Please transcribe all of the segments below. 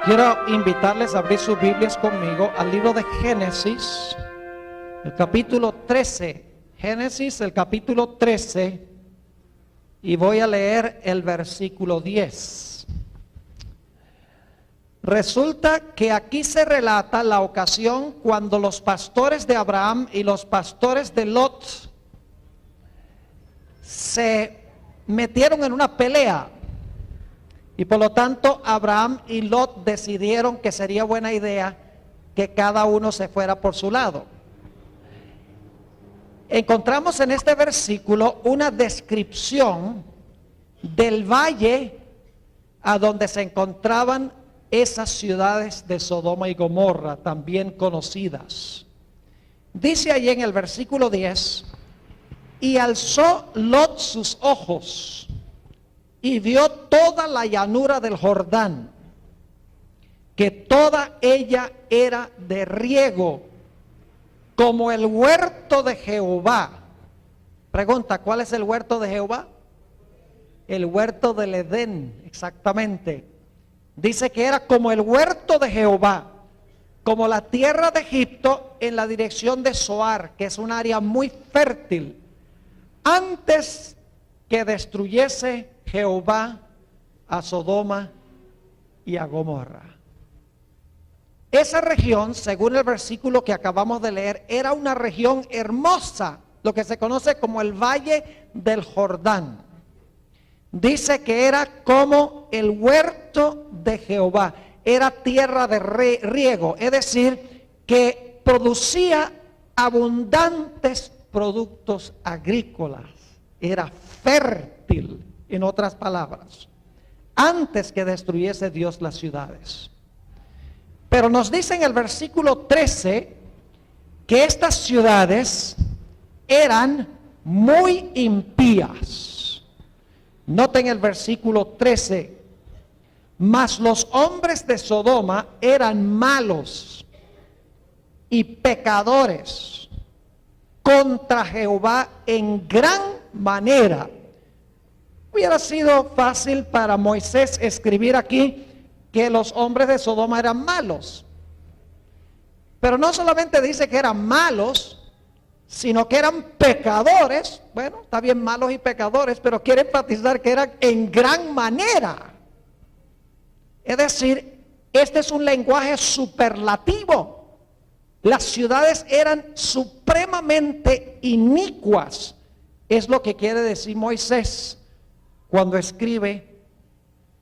Quiero invitarles a abrir sus Biblias conmigo al libro de Génesis, el capítulo 13. Génesis, el capítulo 13, y voy a leer el versículo 10. Resulta que aquí se relata la ocasión cuando los pastores de Abraham y los pastores de Lot se metieron en una pelea. Y por lo tanto Abraham y Lot decidieron que sería buena idea que cada uno se fuera por su lado. Encontramos en este versículo una descripción del valle a donde se encontraban esas ciudades de Sodoma y Gomorra, también conocidas. Dice allí en el versículo 10, y alzó Lot sus ojos y vio toda la llanura del Jordán, que toda ella era de riego, como el huerto de Jehová. Pregunta, ¿cuál es el huerto de Jehová? El huerto del Edén, exactamente. Dice que era como el huerto de Jehová, como la tierra de Egipto en la dirección de Zoar, que es un área muy fértil, antes que destruyese Jehová a Sodoma y a Gomorra. Esa región, según el versículo que acabamos de leer, era una región hermosa, lo que se conoce como el Valle del Jordán. Dice que era como el huerto de Jehová, era tierra de riego, es decir, que producía abundantes productos agrícolas, era fértil. En otras palabras, antes que destruyese Dios las ciudades. Pero nos dice en el versículo 13 que estas ciudades eran muy impías. Noten el versículo 13, mas los hombres de Sodoma eran malos y pecadores contra Jehová en gran manera. Hubiera sido fácil para Moisés escribir aquí que los hombres de Sodoma eran malos. Pero no solamente dice que eran malos, sino que eran pecadores. Bueno, está bien, malos y pecadores, pero quiere enfatizar que eran en gran manera. Es decir, este es un lenguaje superlativo. Las ciudades eran supremamente inicuas. Es lo que quiere decir Moisés cuando escribe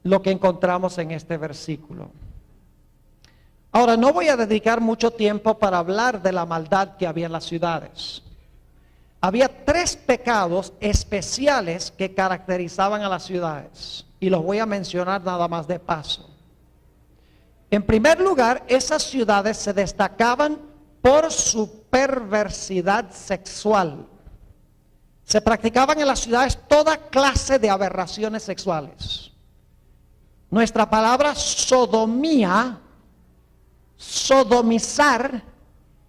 lo que encontramos en este versículo. Ahora, no voy a dedicar mucho tiempo para hablar de la maldad que había en las ciudades. Había 3 pecados especiales que caracterizaban a las ciudades, y los voy a mencionar nada más de paso. En primer lugar, esas ciudades se destacaban por su perversidad sexual. Se practicaban en las ciudades toda clase de aberraciones sexuales. Nuestra palabra sodomía, sodomizar,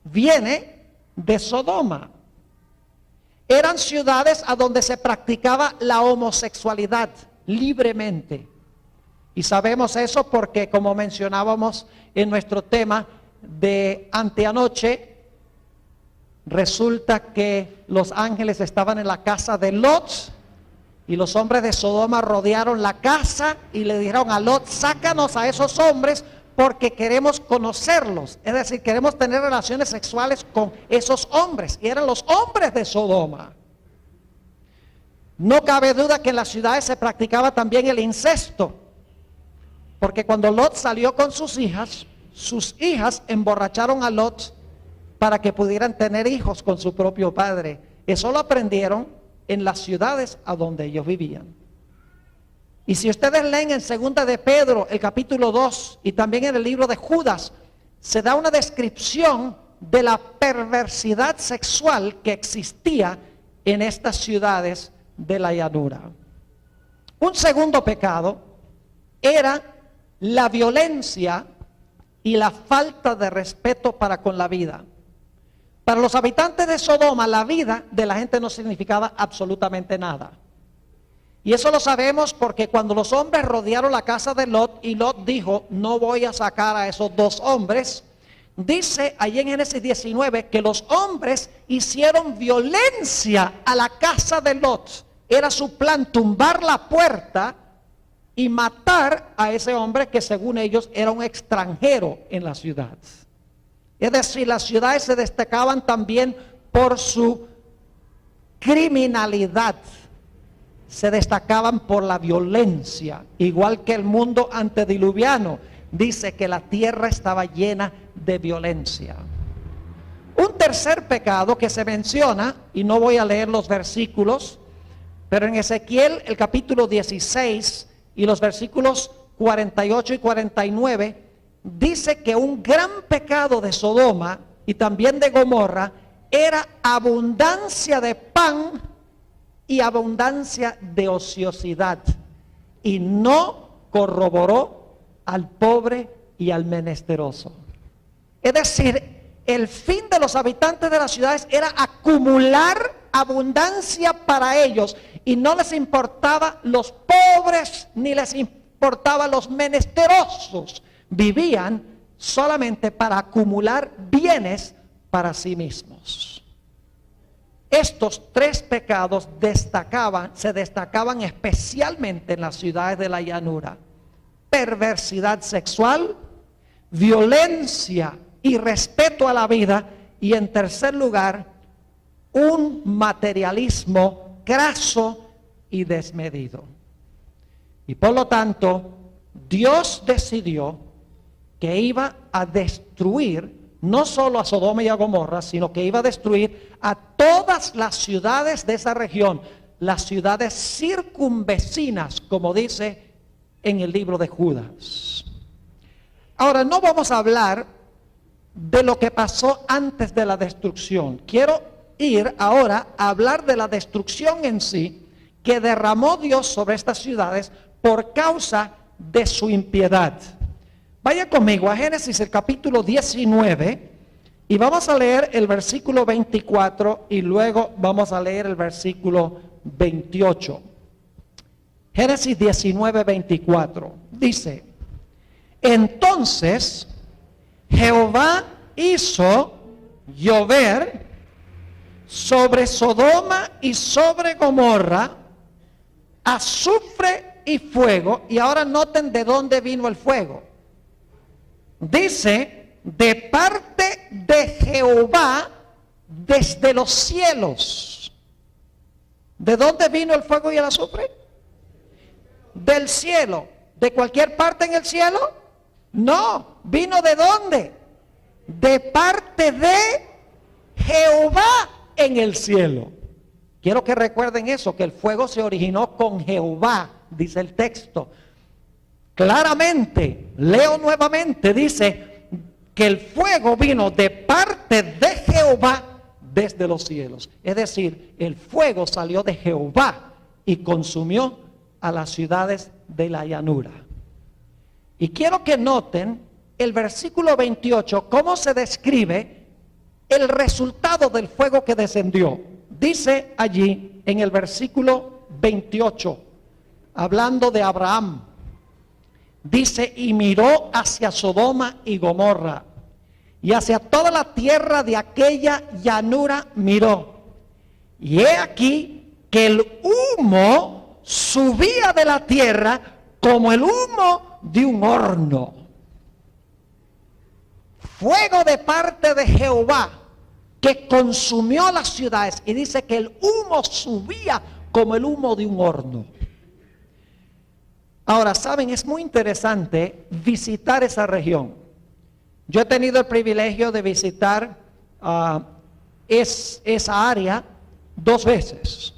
viene de Sodoma. Eran ciudades a donde se practicaba la homosexualidad libremente. Y sabemos eso porque, como mencionábamos en nuestro tema de anteanoche, resulta que los ángeles estaban en la casa de Lot y los hombres de Sodoma rodearon la casa y le dijeron a Lot, sácanos a esos hombres porque queremos conocerlos, es decir, queremos tener relaciones sexuales con esos hombres, y eran los hombres de Sodoma. No cabe duda que en las ciudades se practicaba también el incesto, porque cuando Lot salió con sus hijas emborracharon a Lot para que pudieran tener hijos con su propio padre. Eso lo aprendieron en las ciudades a donde ellos vivían. Y si ustedes leen en 2 de Pedro, el capítulo 2, y también en el libro de Judas, se da una descripción de la perversidad sexual que existía en estas ciudades de la llanura. Un segundo pecado era la violencia y la falta de respeto para con la vida. Para los habitantes de Sodoma, la vida de la gente no significaba absolutamente nada. Y eso lo sabemos porque cuando los hombres rodearon la casa de Lot y Lot dijo, no voy a sacar a esos dos hombres, dice allí en Génesis 19 que los hombres hicieron violencia a la casa de Lot. Era su plan tumbar la puerta y matar a ese hombre que según ellos era un extranjero en la ciudad. Es decir, las ciudades se destacaban también por su criminalidad, se destacaban por la violencia, igual que el mundo antediluviano. Dice que la tierra estaba llena de violencia. Un tercer pecado que se menciona, y no voy a leer los versículos, pero en Ezequiel el capítulo 16 y los versículos 48 y 49, dice que un gran pecado de Sodoma y también de Gomorra era abundancia de pan y abundancia de ociosidad, y no corroboró al pobre y al menesteroso. Es decir, el fin de los habitantes de las ciudades era acumular abundancia para ellos, y no les importaba los pobres ni les importaba los menesterosos. Vivían solamente para acumular bienes para sí mismos. Estos tres pecados se destacaban especialmente en las ciudades de la llanura: perversidad sexual, violencia y respeto a la vida, y en tercer lugar, un materialismo graso y desmedido. Y por lo tanto, Dios decidió que iba a destruir no solo a Sodoma y a Gomorra, sino que iba a destruir a todas las ciudades de esa región, las ciudades circunvecinas, como dice en el libro de Judas. Ahora, no vamos a hablar de lo que pasó antes de la destrucción. Quiero ir ahora a hablar de la destrucción en sí que derramó Dios sobre estas ciudades por causa de su impiedad. Vaya conmigo a Génesis el capítulo 19 y vamos a leer el versículo 24 y luego vamos a leer el versículo 28. Génesis 19, 24 dice: entonces Jehová hizo llover sobre Sodoma y sobre Gomorra azufre y fuego. Y ahora noten de dónde vino el fuego. Dice, de parte de Jehová desde los cielos. ¿De dónde vino el fuego y el azufre? Del cielo. ¿De cualquier parte en el cielo? No. ¿Vino de dónde? De parte de Jehová en el cielo. Quiero que recuerden eso, que el fuego se originó con Jehová, dice el texto. Claramente, leo nuevamente, dice que el fuego vino de parte de Jehová desde los cielos. Es decir, el fuego salió de Jehová y consumió a las ciudades de la llanura. Y quiero que noten el versículo 28, cómo se describe el resultado del fuego que descendió. Dice allí en el versículo 28, hablando de Abraham, dice, y miró hacia Sodoma y Gomorra, y hacia toda la tierra de aquella llanura miró. Y he aquí que el humo subía de la tierra como el humo de un horno. Fuego de parte de Jehová que consumió las ciudades, y dice que el humo subía como el humo de un horno. Ahora, saben, es muy interesante visitar esa región. Yo he tenido el privilegio de visitar esa área 2 veces.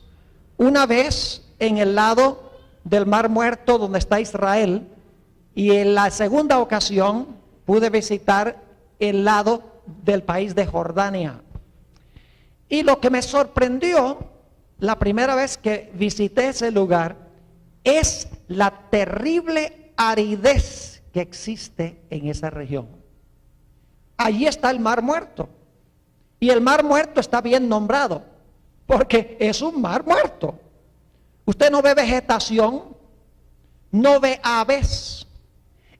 Una vez en el lado del Mar Muerto donde está Israel, y en la segunda ocasión pude visitar el lado del país de Jordania. Y lo que me sorprendió la primera vez que visité ese lugar es la terrible aridez que existe en esa región. Allí está el Mar Muerto, y el Mar Muerto está bien nombrado porque es un mar muerto. Usted no ve vegetación, no ve aves,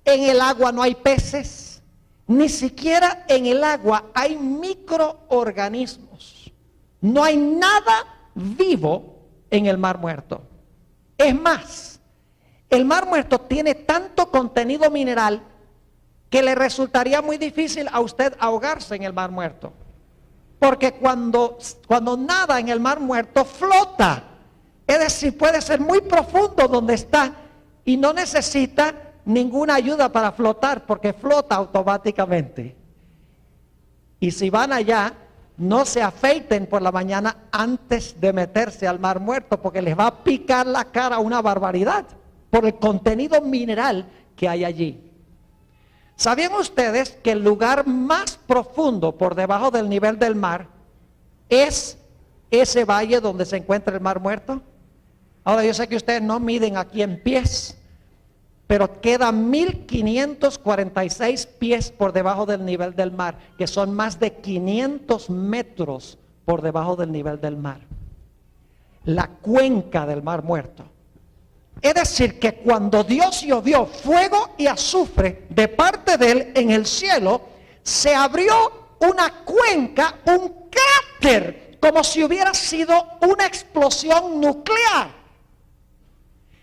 en el agua no hay peces, ni siquiera en el agua hay microorganismos. No hay nada vivo en el Mar Muerto. Es más, el Mar Muerto tiene tanto contenido mineral que le resultaría muy difícil a usted ahogarse en el Mar Muerto. Porque cuando nada en el Mar Muerto flota. Es decir, puede ser muy profundo donde está y no necesita ninguna ayuda para flotar porque flota automáticamente. Y si van allá, no se afeiten por la mañana antes de meterse al Mar Muerto porque les va a picar la cara una barbaridad por el contenido mineral que hay allí. ¿Sabían ustedes que el lugar más profundo por debajo del nivel del mar es ese valle donde se encuentra el Mar Muerto? Ahora yo sé que ustedes no miden aquí en pies, pero quedan 1546 pies por debajo del nivel del mar, que son más de 500 metros por debajo del nivel del mar. La cuenca del Mar Muerto. Es decir, que cuando Dios llovió fuego y azufre de parte de Él en el cielo, se abrió una cuenca, un cráter, como si hubiera sido una explosión nuclear.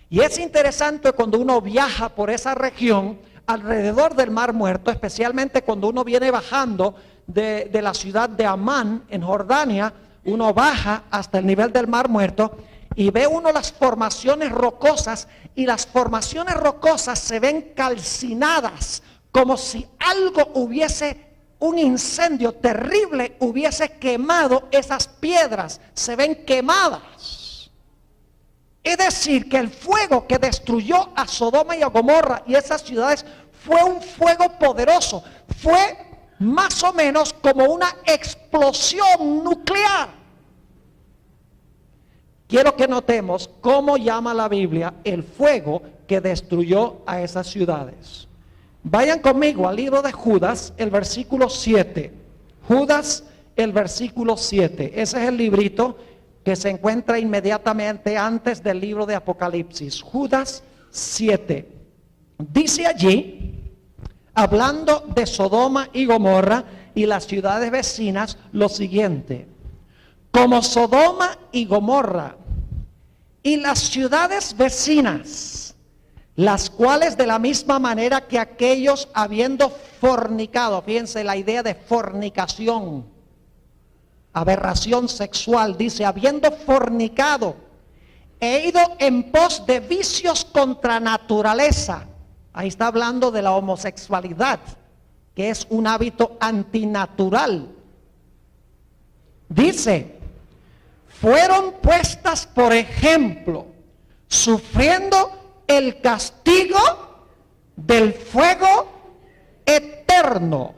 Y es interesante cuando uno viaja por esa región, alrededor del Mar Muerto, especialmente cuando uno viene bajando de la ciudad de Amán, en Jordania, uno baja hasta el nivel del Mar Muerto, y ve uno las formaciones rocosas, y las formaciones rocosas se ven calcinadas, como si algo un incendio terrible hubiese quemado esas piedras, se ven quemadas. Es decir, que el fuego que destruyó a Sodoma y a Gomorra y esas ciudades fue un fuego poderoso, fue más o menos como una explosión nuclear. Quiero que notemos cómo llama la Biblia el fuego que destruyó a esas ciudades. Vayan conmigo al libro de Judas, el versículo 7. Judas, el versículo 7. Ese es el librito que se encuentra inmediatamente antes del libro de Apocalipsis. Judas 7. Dice allí, hablando de Sodoma y Gomorra y las ciudades vecinas, lo siguiente: como Sodoma y Gomorra y las ciudades vecinas, las cuales de la misma manera que aquellos habiendo fornicado, fíjense la idea de fornicación, aberración sexual, dice, habiendo fornicado, he ido en pos de vicios contra naturaleza. Ahí está hablando de la homosexualidad, que es un hábito antinatural. Dice, fueron puestas por ejemplo, sufriendo el castigo del fuego eterno.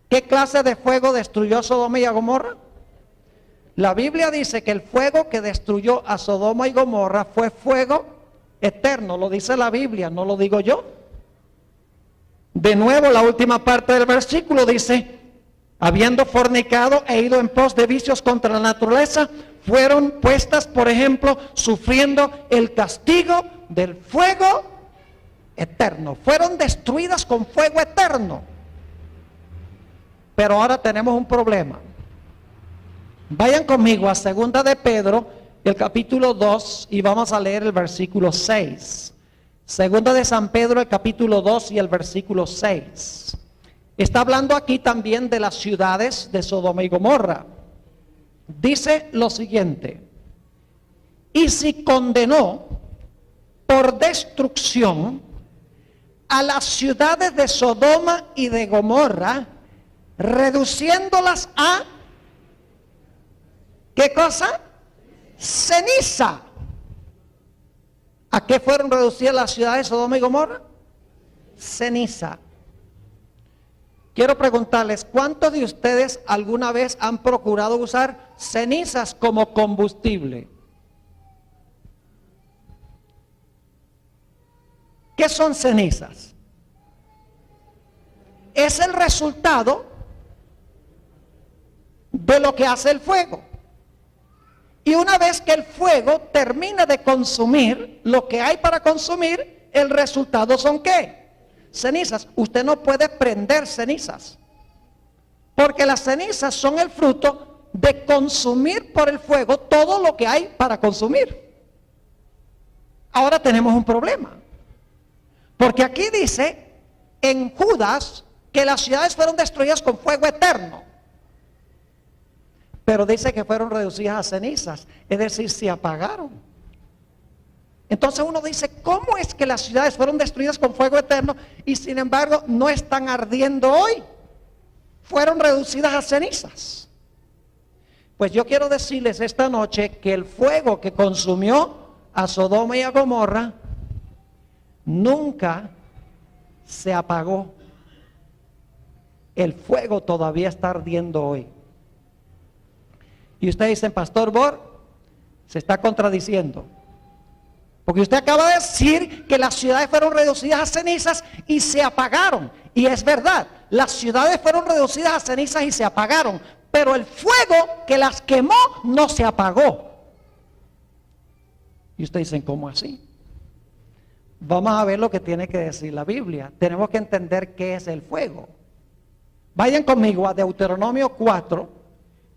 ¿Qué clase de fuego destruyó Sodoma y a Gomorra? La Biblia dice que el fuego que destruyó a Sodoma y Gomorra fue fuego eterno. Lo dice la Biblia, no lo digo yo. De nuevo, la última parte del versículo dice, habiendo fornicado e ido en pos de vicios contra la naturaleza, fueron puestas, por ejemplo, sufriendo el castigo del fuego eterno. Fueron destruidas con fuego eterno. Pero ahora tenemos un problema. Vayan conmigo a 2 de Pedro, el capítulo 2, y vamos a leer el versículo 6. 2 de San Pedro, el capítulo 2 y el versículo 6. Está hablando aquí también de las ciudades de Sodoma y Gomorra. Dice lo siguiente: y si condenó por destrucción a las ciudades de Sodoma y de Gomorra, reduciéndolas a, ¿qué cosa? Ceniza. ¿A qué fueron reducidas las ciudades de Sodoma y Gomorra? Ceniza. Quiero preguntarles, ¿cuántos de ustedes alguna vez han procurado usar cenizas como combustible? ¿Qué son cenizas? Es el resultado de lo que hace el fuego. Y una vez que el fuego termina de consumir lo que hay para consumir, el resultado son ¿qué? Cenizas. Usted no puede prender cenizas, porque las cenizas son el fruto de consumir por el fuego todo lo que hay para consumir. Ahora tenemos un problema, porque aquí dice en Judas que las ciudades fueron destruidas con fuego eterno, pero dice que fueron reducidas a cenizas, es decir, se apagaron. Entonces uno dice, ¿cómo es que las ciudades fueron destruidas con fuego eterno y sin embargo no están ardiendo hoy? Fueron reducidas a cenizas. Pues yo quiero decirles esta noche que el fuego que consumió a Sodoma y a Gomorra nunca se apagó. El fuego todavía está ardiendo hoy. Y ustedes dicen, Pastor Bor, se está contradiciendo, porque usted acaba de decir que las ciudades fueron reducidas a cenizas y se apagaron. Y es verdad, las ciudades fueron reducidas a cenizas y se apagaron, pero el fuego que las quemó no se apagó. Y ustedes dicen, ¿cómo así? Vamos a ver lo que tiene que decir la Biblia. Tenemos que entender qué es el fuego. Vayan conmigo a Deuteronomio 4.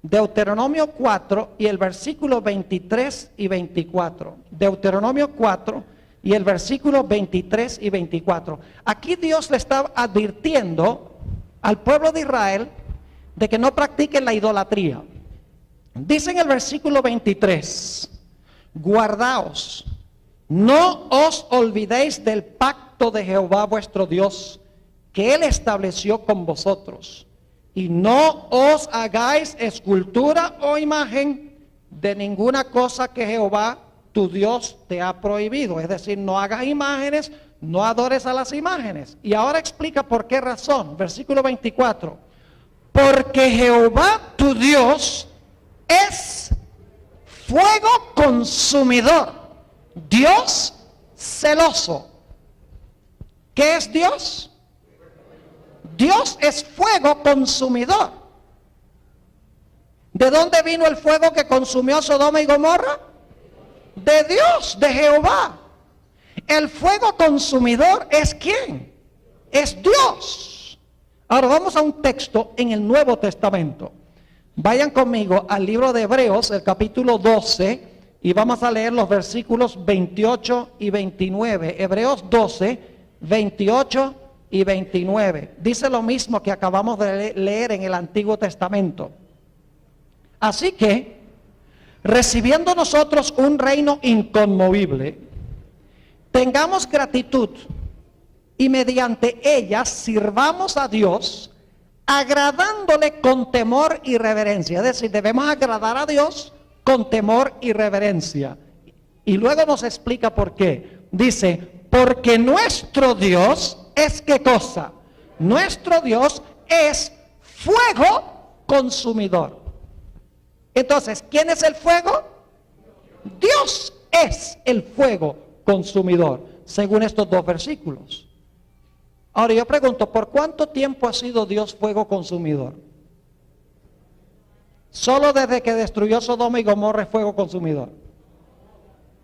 Deuteronomio 4 y el versículo 23 y 24. Deuteronomio 4 y el versículo 23 y 24. Aquí Dios le está advirtiendo al pueblo de Israel de que no practiquen la idolatría. Dice en el versículo 23, guardaos, no os olvidéis del pacto de Jehová vuestro Dios, que Él estableció con vosotros. Y no os hagáis escultura o imagen de ninguna cosa que Jehová tu Dios te ha prohibido. Es decir, no hagas imágenes, no adores a las imágenes. Y ahora explica por qué razón. Versículo 24. Porque Jehová tu Dios es fuego consumidor, Dios celoso. ¿Qué es Dios? Dios es fuego consumidor. ¿De dónde vino el fuego que consumió Sodoma y Gomorra? De Dios, de Jehová. El fuego consumidor es ¿quién? Es Dios. Ahora vamos a un texto en el Nuevo Testamento. Vayan conmigo al libro de Hebreos, el capítulo 12, y vamos a leer los versículos 28 y 29. Hebreos 12, 28 y 29. Dice lo mismo que acabamos de leer en el Antiguo Testamento. Así que, recibiendo nosotros un reino inconmovible, tengamos gratitud y mediante ella sirvamos a Dios, agradándole con temor y reverencia. Es decir, debemos agradar a Dios con temor y reverencia. Y luego nos explica por qué. Dice, porque nuestro Dios es ¿qué cosa? Nuestro Dios es fuego consumidor. Entonces, ¿quién es el fuego? Dios es el fuego consumidor, según estos dos versículos. Ahora yo pregunto, ¿por cuánto tiempo ha sido Dios fuego consumidor? ¿Solo desde que destruyó Sodoma y Gomorra es fuego consumidor?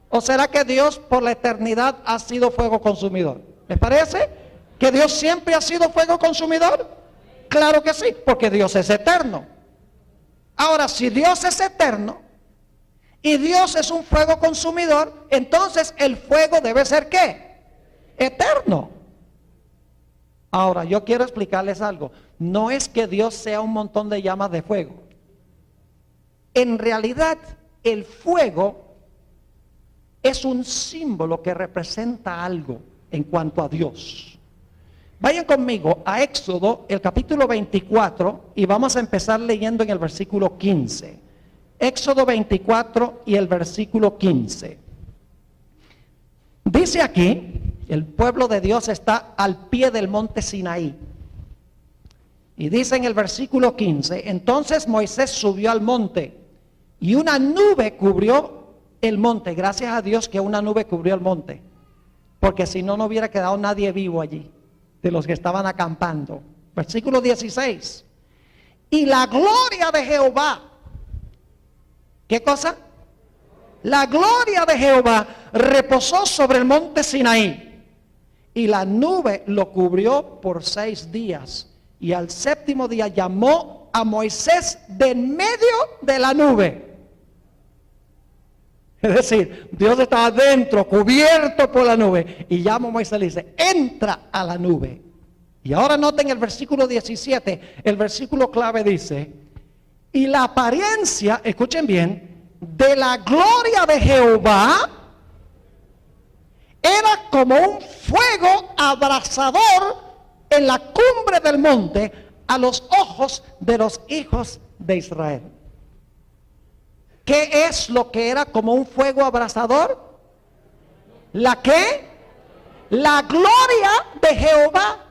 ¿O será que Dios por la eternidad ha sido fuego consumidor? ¿Les parece que Dios siempre ha sido fuego consumidor? Claro que sí, porque Dios es eterno. Ahora, si Dios es eterno y Dios es un fuego consumidor, entonces el fuego debe ser ¿qué? Eterno. Ahora, yo quiero explicarles algo. No es que Dios sea un montón de llamas de fuego. En realidad, el fuego es un símbolo que representa algo en cuanto a Dios. Vayan conmigo a Éxodo, el capítulo 24, y vamos a empezar leyendo en el versículo 15. Éxodo 24 y el versículo 15. Dice aquí, el pueblo de Dios está al pie del monte Sinaí. Y dice en el versículo 15, entonces Moisés subió al monte y una nube cubrió el monte. Gracias a Dios que una nube cubrió el monte, porque si no, no hubiera quedado nadie vivo allí, de los que estaban acampando. Versículo 16. Y la gloria de Jehová, ¿qué cosa? la gloria de Jehová reposó sobre el monte Sinaí, y la nube lo cubrió por 6 días. Y al 7º día llamó a Moisés de en medio de la nube. Es decir, Dios estaba dentro, cubierto por la nube, y llama a Moisés y le dice, entra a la nube. Y ahora noten el versículo 17, el versículo clave dice, y la apariencia, escuchen bien, de la gloria de Jehová era como un fuego abrasador en la cumbre del monte a los ojos de los hijos de Israel. ¿Qué es lo que era como un fuego abrasador? ¿La qué? La gloria de Jehová.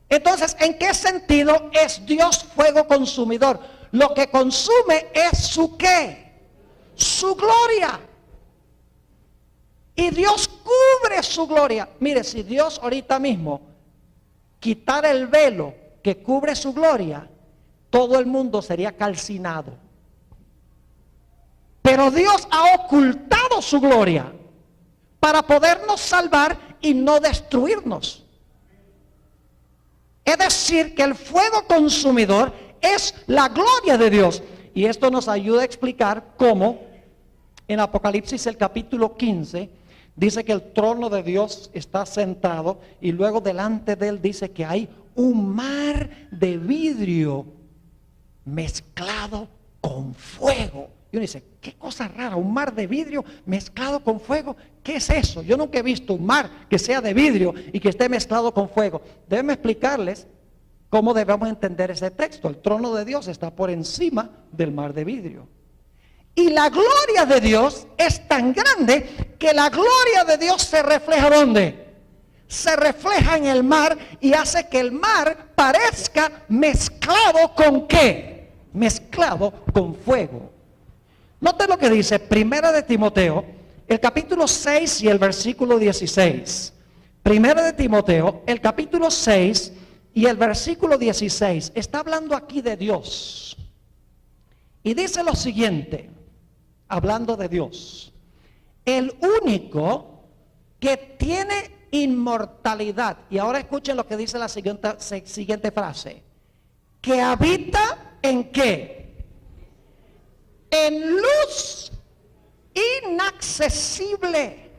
Entonces, ¿en qué sentido es Dios fuego consumidor? Lo que consume es su ¿qué? Su gloria. Y Dios cubre su gloria. Mire, si Dios ahorita mismo quitara el velo que cubre su gloria, todo el mundo sería calcinado. Pero Dios ha ocultado su gloria para podernos salvar y no destruirnos. Es decir, que el fuego consumidor es la gloria de Dios. Y esto nos ayuda a explicar cómo en Apocalipsis el capítulo 15 dice que el trono de Dios está sentado y luego delante de él dice que hay un mar de vidrio mezclado con fuego. Y uno dice, qué cosa rara, un mar de vidrio mezclado con fuego. ¿Qué es eso? Yo nunca he visto un mar que sea de vidrio y que esté mezclado con fuego. Déjenme explicarles cómo debemos entender ese texto. El trono de Dios está por encima del mar de vidrio. Y la gloria de Dios es tan grande que la gloria de Dios se refleja ¿dónde? Se refleja en el mar y hace que el mar parezca mezclado ¿con qué? Mezclado con fuego. Noten lo que dice Primera de Timoteo, el capítulo 6 y el versículo 16. Primera de Timoteo, el capítulo 6 y el versículo 16. Está hablando aquí de Dios. Y dice lo siguiente, hablando de Dios. El único que tiene inmortalidad. Y ahora escuchen lo que dice la siguiente frase. Que habita ¿en qué? En luz inaccesible,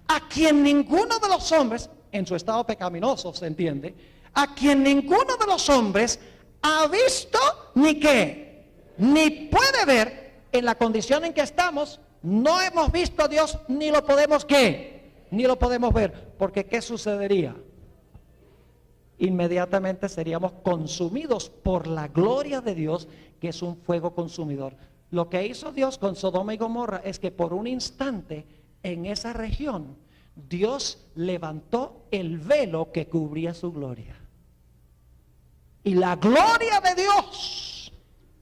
a quien ninguno de los hombres, en su estado pecaminoso se entiende, a quien ninguno de los hombres ha visto ni qué, ni puede ver. En la condición en que estamos, no hemos visto a Dios, ni lo podemos ¿qué? Ni lo podemos ver, porque ¿qué sucedería? Inmediatamente seríamos consumidos por la gloria de Dios, que es un fuego consumidor. Lo que hizo Dios con Sodoma y Gomorra es que por un instante en esa región Dios levantó el velo que cubría su gloria. Y la gloria de Dios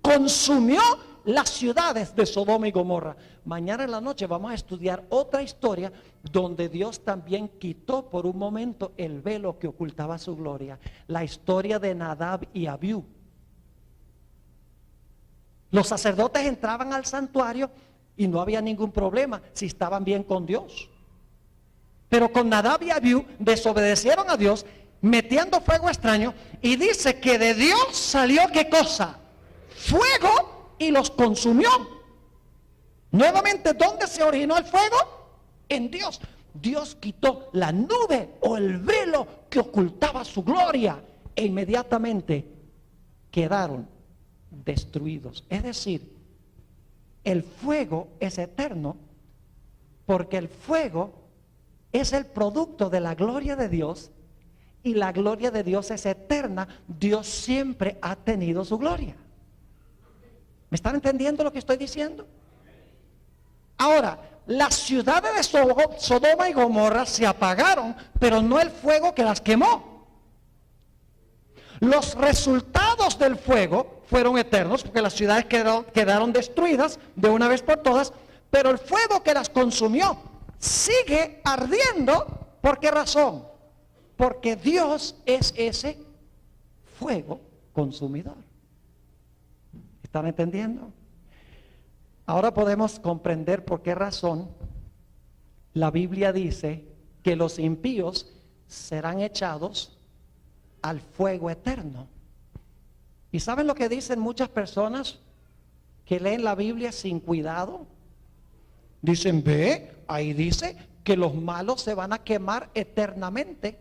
consumió las ciudades de Sodoma y Gomorra. Mañana en la noche vamos a estudiar otra historia donde Dios también quitó por un momento el velo que ocultaba su gloria. La historia de Nadab y Abiú. Los sacerdotes entraban al santuario y no había ningún problema si estaban bien con Dios. Pero con Nadab y Abiú desobedecieron a Dios metiendo fuego extraño, y dice que de Dios salió ¿qué cosa? Fuego, y los consumió. Nuevamente, ¿dónde se originó el fuego? En Dios. Dios quitó la nube o el velo que ocultaba su gloria e inmediatamente quedaron destruidos. Es decir, el fuego es eterno porque el fuego es el producto de la gloria de Dios y la gloria de Dios es eterna. Dios siempre ha tenido su gloria. ¿Me están entendiendo lo que estoy diciendo? Ahora, las ciudades de Sodoma y Gomorra se apagaron, pero no el fuego que las quemó. Los resultados del fuego fueron eternos, porque las ciudades quedaron destruidas de una vez por todas, pero el fuego que las consumió sigue ardiendo. ¿Por qué razón? Porque Dios es ese fuego consumidor. ¿Están entendiendo? Ahora podemos comprender por qué razón la Biblia dice que los impíos serán echados al fuego eterno. ¿Y saben lo que dicen muchas personas que leen la Biblia sin cuidado? Dicen, ve, ahí dice que los malos se van a quemar eternamente.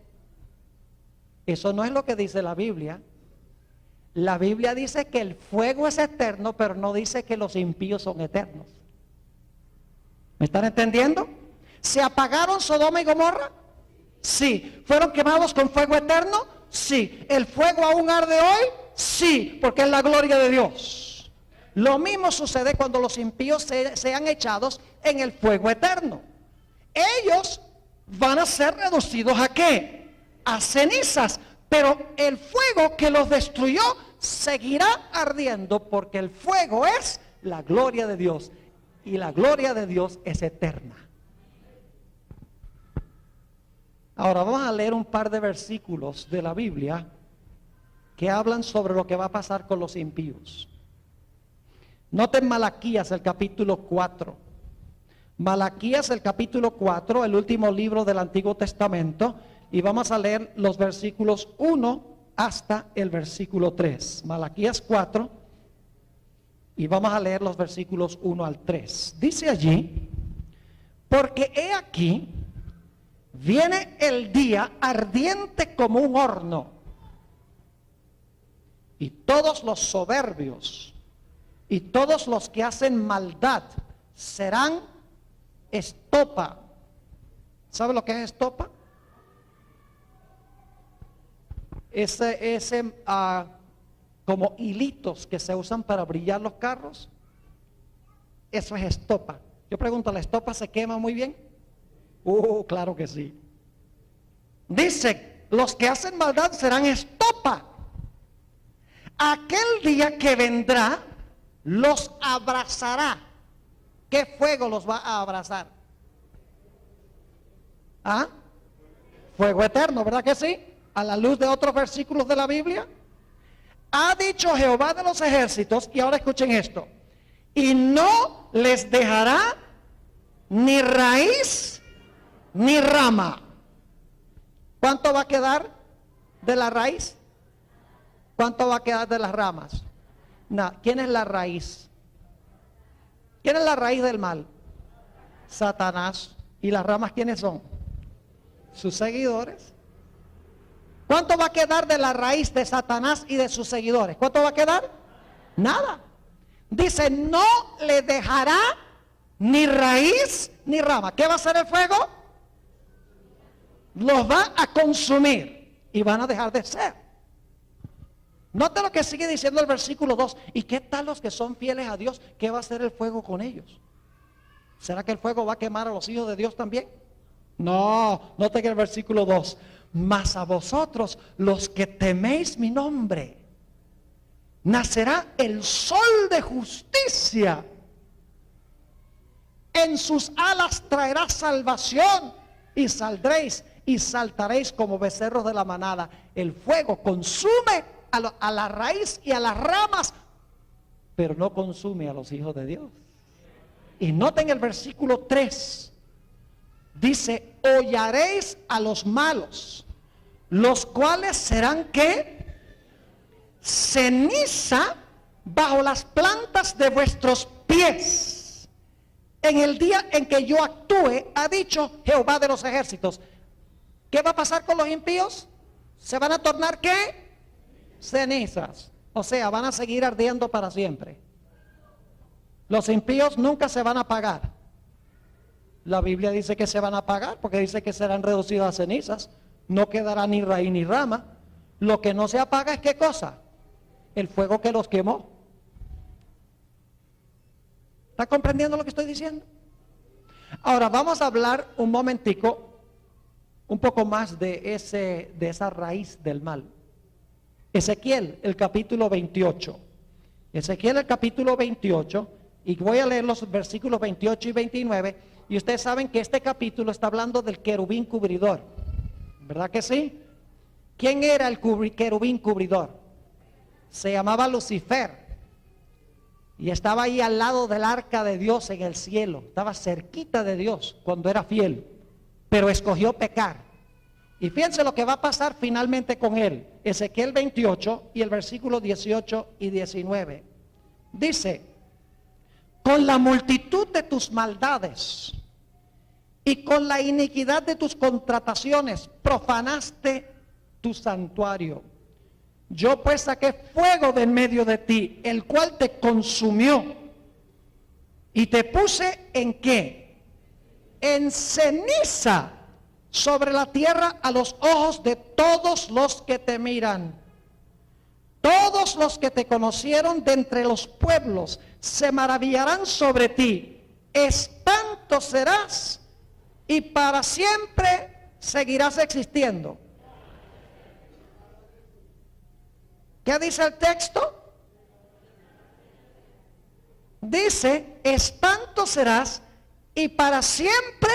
Eso no es lo que dice la Biblia. La Biblia dice que el fuego es eterno, pero no dice que los impíos son eternos. ¿Me están entendiendo? ¿Se apagaron Sodoma y Gomorra? Sí. ¿Fueron quemados con fuego eterno? Sí. ¿El fuego aún arde hoy? Sí, porque es la gloria de Dios. Lo mismo sucede cuando los impíos sean echados en el fuego eterno. Ellos van a ser reducidos ¿a qué? A cenizas. Pero el fuego que los destruyó seguirá ardiendo, porque el fuego es la gloria de Dios. Y la gloria de Dios es eterna. Ahora vamos a leer un par de versículos de la Biblia que hablan sobre lo que va a pasar con los impíos. Noten Malaquías, el capítulo 4. Malaquías, el capítulo 4, el último libro del Antiguo Testamento. Y vamos a leer los versículos 1 hasta el versículo 3. Malaquías 4. Y vamos a leer los versículos 1 al 3. Dice allí, porque he aquí, viene el día ardiente como un horno, y todos los soberbios y todos los que hacen maldad serán estopa. ¿Sabe lo que es estopa? Como hilitos que se usan para brillar los carros. Eso es estopa. Yo pregunto, ¿la estopa se quema muy bien? Claro que sí. Dice, los que hacen maldad serán estopa. Aquel día que vendrá, los abrazará. ¿Qué fuego los va a abrazar? ¿Ah? Fuego eterno, ¿verdad que sí? A la luz de otros versículos de la Biblia. Ha dicho Jehová de los ejércitos, y ahora escuchen esto, y no les dejará ni raíz ni rama. ¿Cuánto va a quedar de la raíz? ¿Cuánto va a quedar de las ramas? ¿Quién es la raíz? ¿Quién es la raíz del mal? Satanás. ¿Y las ramas quiénes son? Sus seguidores. ¿Cuánto va a quedar de la raíz de Satanás y de sus seguidores? ¿Cuánto va a quedar? Nada. Dice, no le dejará ni raíz ni rama. ¿Qué va a hacer el fuego? Los va a consumir y van a dejar de ser. Note lo que sigue diciendo el versículo 2. ¿Y qué tal los que son fieles a Dios? ¿Qué va a hacer el fuego con ellos? ¿Será que el fuego va a quemar a los hijos de Dios también? No, note que el versículo 2. Mas a vosotros, los que teméis mi nombre, nacerá el sol de justicia. En sus alas traerá salvación, y saldréis y saltaréis como becerros de la manada. El fuego consume a la raíz y a las ramas, pero no consume a los hijos de Dios. Y noten el versículo 3. Dice, hollaréis a los malos, los cuales serán ¿qué? Ceniza bajo las plantas de vuestros pies. En el día en que yo actúe, ha dicho Jehová de los ejércitos. ¿Qué va a pasar con los impíos? ¿Se van a tornar qué? Cenizas. O sea, van a seguir ardiendo para siempre. Los impíos nunca se van a apagar. La Biblia dice que se van a apagar porque dice que serán reducidos a cenizas. No quedará ni raíz ni rama. Lo que no se apaga es ¿qué cosa? El fuego que los quemó. ¿Está comprendiendo lo que estoy diciendo? Ahora vamos a hablar un momentico, un poco más de esa raíz del mal. Ezequiel, el capítulo 28. Ezequiel, el capítulo 28, y voy a leer los versículos 28 y 29, y ustedes saben que este capítulo está hablando del querubín cubridor, ¿verdad que sí? ¿Quién era el querubín cubridor? Se llamaba Lucifer. Y estaba ahí al lado del arca de Dios en el cielo. Estaba cerquita de Dios cuando era fiel. Pero escogió pecar. Y fíjense lo que va a pasar finalmente con él. Ezequiel 28 y el versículo 18 y 19. Dice: con la multitud de tus maldades y con la iniquidad de tus contrataciones profanaste tu santuario. Yo pues saqué fuego de en medio de ti, el cual te consumió. Y te puse ¿en qué? En ceniza sobre la tierra a los ojos de todos los que te miran. Todos los que te conocieron de entre los pueblos se maravillarán sobre ti. Espanto serás y para siempre seguirás existiendo. ¿Qué dice el texto? Dice: espanto serás y para siempre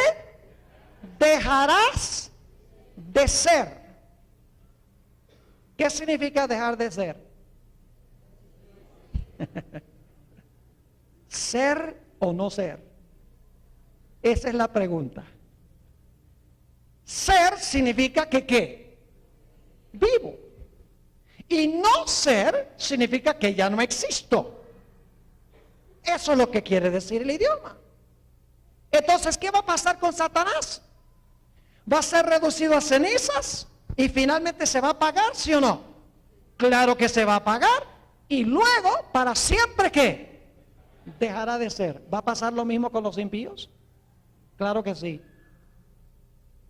dejarás de ser. ¿Qué significa dejar de ser? ¿Ser o no ser? Esa es la pregunta. Ser significa que ¿qué? Vivo. Y no ser significa que ya no existo. Eso es lo que quiere decir el idioma. Entonces, ¿qué va a pasar con Satanás? ¿Va a ser reducido a cenizas y finalmente se va a apagar, sí o no? Claro que se va a apagar y luego para siempre ¿qué? Dejará de ser. ¿Va a pasar lo mismo con los impíos? Claro que sí.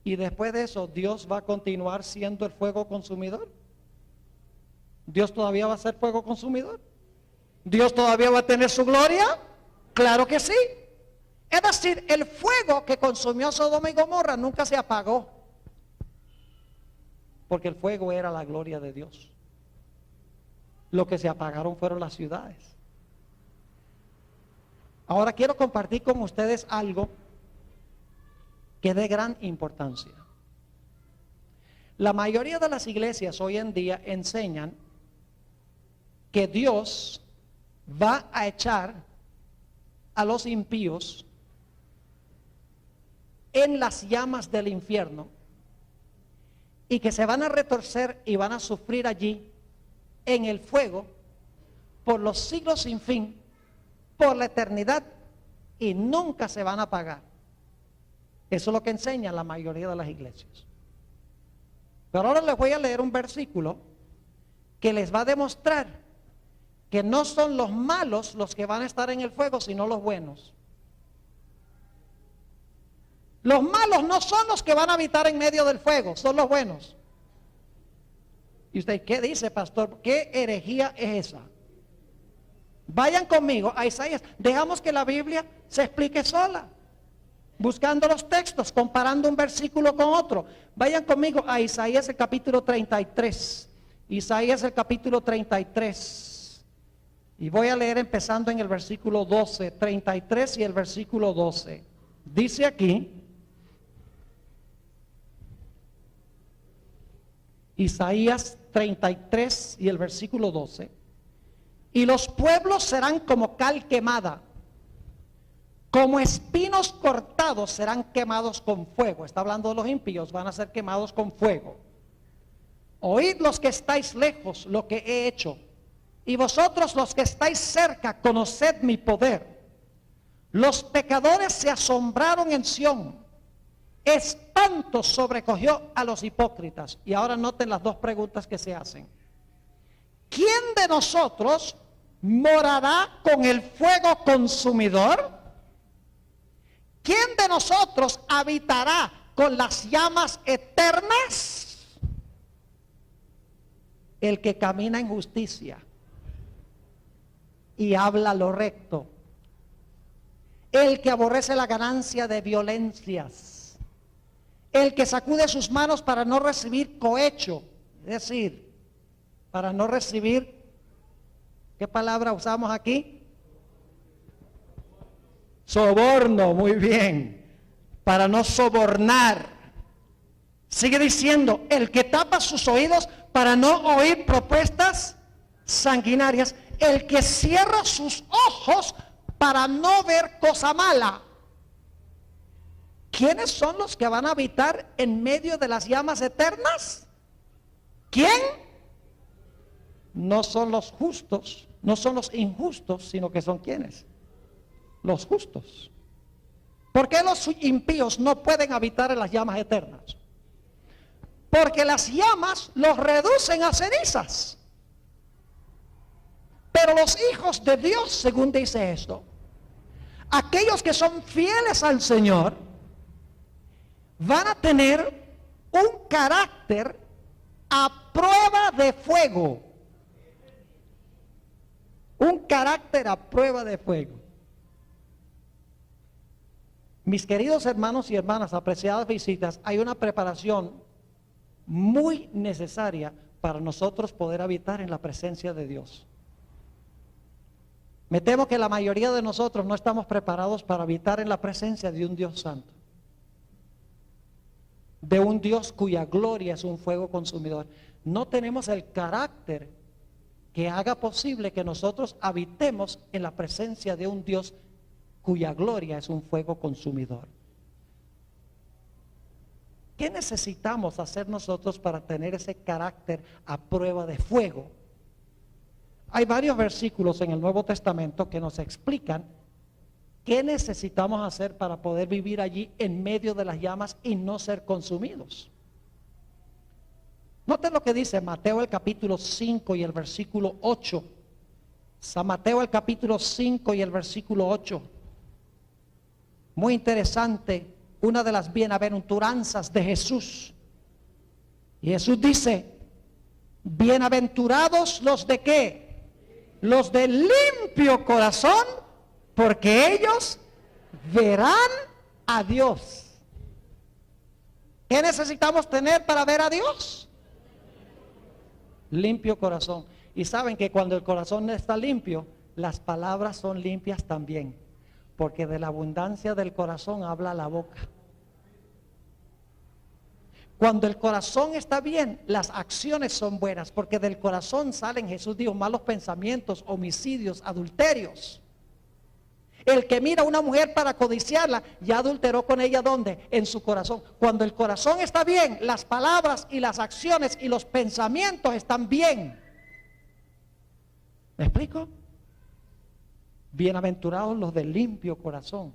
Y después de eso, ¿Dios va a continuar siendo el fuego consumidor? ¿Dios todavía va a ser fuego consumidor? ¿Dios todavía va a tener su gloria? Claro que sí. Es decir, el fuego que consumió Sodoma y Gomorra nunca se apagó. Porque el fuego era la gloria de Dios. Lo que se apagaron fueron las ciudades. Ahora quiero compartir con ustedes algo que es de gran importancia. La mayoría de las iglesias hoy en día enseñan que Dios va a echar a los impíos en las llamas del infierno y que se van a retorcer y van a sufrir allí en el fuego por los siglos sin fin, por la eternidad, y nunca se van a apagar. Eso es lo que enseña la mayoría de las iglesias. Pero ahora les voy a leer un versículo que les va a demostrar que no son los malos los que van a estar en el fuego, sino los buenos. Los malos no son los que van a habitar en medio del fuego, son los buenos. ¿Y usted qué dice, pastor? ¿Qué herejía es esa? Vayan conmigo a Isaías. Dejamos que la Biblia se explique sola, buscando los textos, comparando un versículo con otro. Vayan conmigo a Isaías el capítulo 33. Isaías el capítulo 33. Y voy a leer empezando en el versículo 12, 33 y el versículo 12. Dice aquí, Isaías 33 y el versículo 12. Y los pueblos serán como cal quemada, como espinos cortados serán quemados con fuego. Está hablando de los impíos, van a ser quemados con fuego. Oíd los que estáis lejos lo que he hecho, y vosotros los que estáis cerca, conoced mi poder. Los pecadores se asombraron en Sión, espanto sobrecogió a los hipócritas. Y ahora noten las dos preguntas que se hacen. ¿Quién de nosotros morará con el fuego consumidor? ¿Quién de nosotros habitará con las llamas eternas? El que camina en justicia y habla lo recto, el que aborrece la ganancia de violencias, el que sacude sus manos para no recibir cohecho, es decir, para no recibir, ¿qué palabra usamos aquí? Soborno, muy bien, para no sobornar. Sigue diciendo, el que tapa sus oídos para no oír propuestas sanguinarias, el que cierra sus ojos para no ver cosa mala. ¿Quiénes son los que van a habitar en medio de las llamas eternas? ¿Quién? No son los justos, no son los injustos, sino que son ¿quiénes? Los justos. ¿Por qué los impíos no pueden habitar en las llamas eternas? Porque las llamas los reducen a cenizas. Pero los hijos de Dios, según dice esto, aquellos que son fieles al Señor, van a tener un carácter a prueba de fuego. Un carácter a prueba de fuego. Mis queridos hermanos y hermanas, apreciadas visitas, hay una preparación muy necesaria para nosotros poder habitar en la presencia de Dios. Me temo que la mayoría de nosotros no estamos preparados para habitar en la presencia de un Dios santo, de un Dios cuya gloria es un fuego consumidor. No tenemos el carácter que haga posible que nosotros habitemos en la presencia de un Dios cuya gloria es un fuego consumidor. ¿Qué necesitamos hacer nosotros para tener ese carácter a prueba de fuego? Hay varios versículos en el Nuevo Testamento que nos explican qué necesitamos hacer para poder vivir allí en medio de las llamas y no ser consumidos. Noten lo que dice Mateo el capítulo 5 y el versículo 8. San Mateo el capítulo 5 y el versículo 8. Muy interesante, una de las bienaventuranzas de Jesús. Y Jesús dice, bienaventurados los de ¿qué? Los de limpio corazón, porque ellos verán a Dios. ¿Qué necesitamos tener para ver a Dios? Limpio corazón. Y saben que cuando el corazón está limpio, las palabras son limpias también, porque de la abundancia del corazón habla la boca. Cuando el corazón está bien, las acciones son buenas, porque del corazón salen, Jesús dijo, malos pensamientos, homicidios, adulterios. El que mira a una mujer para codiciarla, ya adulteró con ella, ¿dónde? En su corazón. Cuando el corazón está bien, las palabras y las acciones y los pensamientos están bien. ¿Me explico? Bienaventurados los de limpio corazón,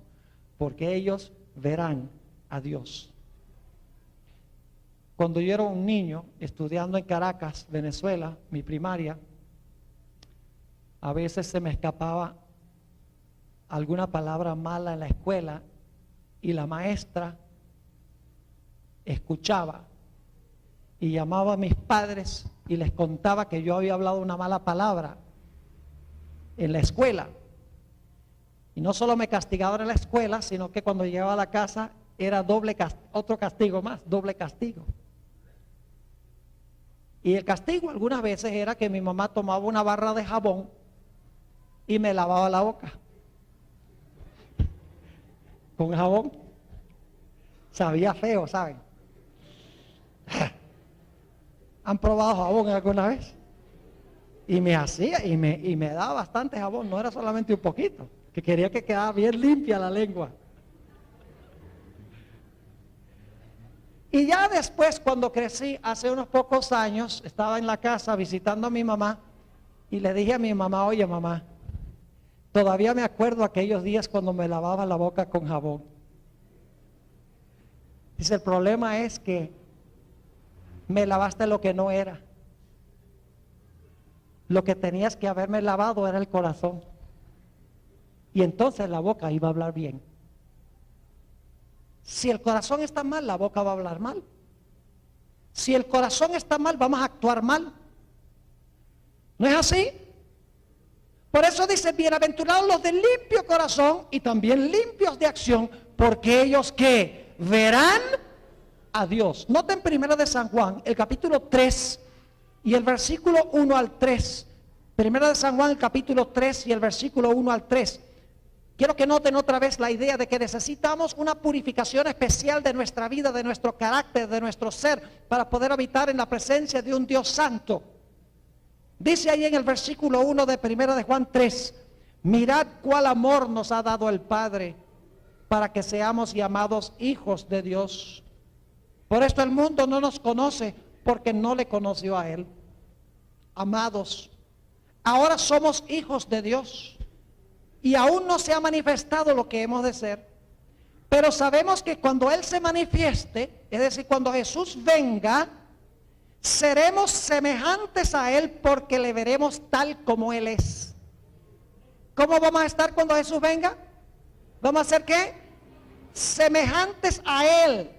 porque ellos verán a Dios. Cuando yo era un niño estudiando en Caracas, Venezuela, mi primaria, a veces se me escapaba alguna palabra mala en la escuela y la maestra escuchaba y llamaba a mis padres y les contaba que yo había hablado una mala palabra en la escuela. Y no solo me castigaban en la escuela, sino que cuando llegaba a la casa era otro castigo más, doble castigo. Y el castigo algunas veces era que mi mamá tomaba una barra de jabón y me lavaba la boca con jabón. Sabía feo, ¿saben? ¿Han probado jabón alguna vez? Y me hacía, y me daba bastante jabón, no era solamente un poquito, que quería que quedara bien limpia la lengua. Y ya después, cuando crecí, hace unos pocos años, estaba en la casa visitando a mi mamá y le dije a mi mamá, oye mamá, todavía me acuerdo aquellos días cuando me lavaba la boca con jabón. Dice, el problema es que me lavaste lo que no era. Lo que tenías que haberme lavado era el corazón. Y entonces la boca iba a hablar bien. Si el corazón está mal, la boca va a hablar mal. Si el corazón está mal, vamos a actuar mal. ¿No es así? Por eso dice, bienaventurados los de limpio corazón y también limpios de acción, porque ellos que verán a Dios. Noten primero de San Juan, el capítulo 3 y el versículo 1 al 3. Primero de San Juan, el capítulo 3 y el versículo 1 al 3. Quiero que noten otra vez la idea de que necesitamos una purificación especial de nuestra vida, de nuestro carácter, de nuestro ser, para poder habitar en la presencia de un Dios santo. Dice ahí en el versículo 1 de Primera de Juan 3, mirad cuál amor nos ha dado el Padre para que seamos llamados hijos de Dios. Por esto el mundo no nos conoce, porque no le conoció a Él. Amados, ahora somos hijos de Dios y aún no se ha manifestado lo que hemos de ser. Pero sabemos que cuando Él se manifieste, es decir, cuando Jesús venga, seremos semejantes a Él porque le veremos tal como Él es. ¿Cómo vamos a estar cuando Jesús venga? ¿Vamos a ser qué? Semejantes a Él,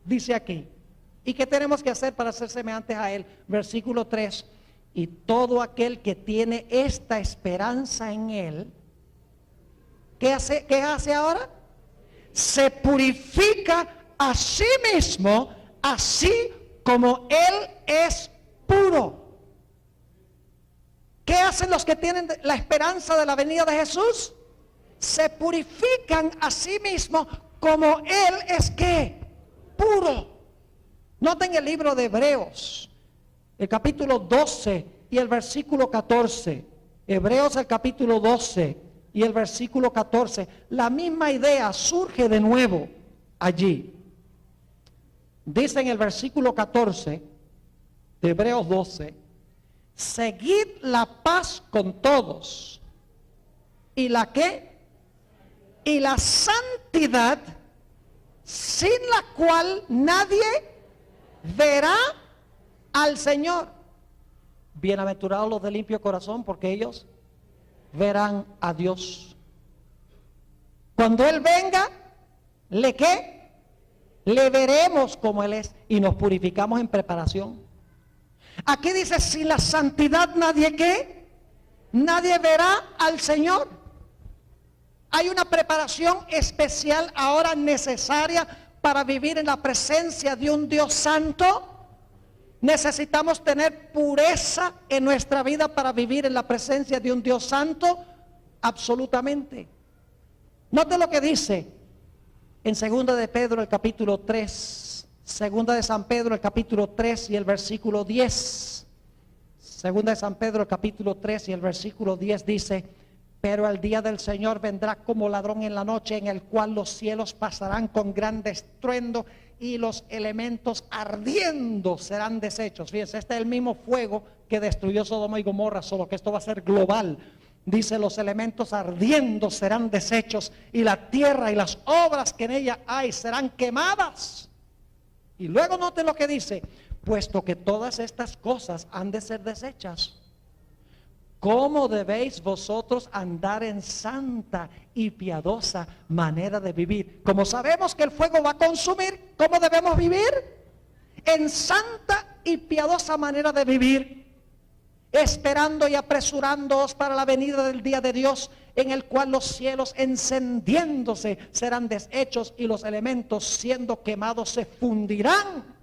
dice aquí. ¿Y qué tenemos que hacer para ser semejantes a Él? Versículo 3. Y todo aquel que tiene esta esperanza en Él, ¿qué hace ahora? Se purifica a sí mismo, así como Él es puro. ¿Qué hacen los que tienen la esperanza de la venida de Jesús? Se purifican a sí mismos como Él es ¿qué? Puro. Noten el libro de Hebreos, el capítulo 12 y el versículo 14. Hebreos el capítulo 12 y el versículo 14. La misma idea surge de nuevo allí. Dice en el versículo 14 de Hebreos 12, seguid la paz con todos. ¿Y la qué? Y la santidad, sin la cual nadie verá al Señor. Bienaventurados los de limpio corazón, porque ellos verán a Dios. Cuando Él venga, ¿le qué? Le veremos como Él es y nos purificamos en preparación. Aquí dice, sin la santidad nadie ¿qué? Nadie verá al Señor. Hay una preparación especial ahora necesaria para vivir en la presencia de un Dios santo. Necesitamos tener pureza en nuestra vida para vivir en la presencia de un Dios santo. Absolutamente. Note lo que dice en segunda de Pedro el capítulo 3, segunda de San Pedro el capítulo 3 y el versículo 10. Segunda de San Pedro el capítulo 3 y el versículo 10 dice, pero el día del Señor vendrá como ladrón en la noche, en el cual los cielos pasarán con gran estruendo y los elementos ardiendo serán deshechos. Fíjense, este es el mismo fuego que destruyó Sodoma y Gomorra, solo que esto va a ser global. Dice, los elementos ardiendo serán deshechos y la tierra y las obras que en ella hay serán quemadas. Y luego noten lo que dice, puesto que todas estas cosas han de ser deshechas, ¿cómo debéis vosotros andar en santa y piadosa manera de vivir? Como sabemos que el fuego va a consumir, ¿cómo debemos vivir? En santa y piadosa manera de vivir, esperando y apresurándoos para la venida del día de Dios, en el cual los cielos encendiéndose serán deshechos y los elementos siendo quemados se fundirán.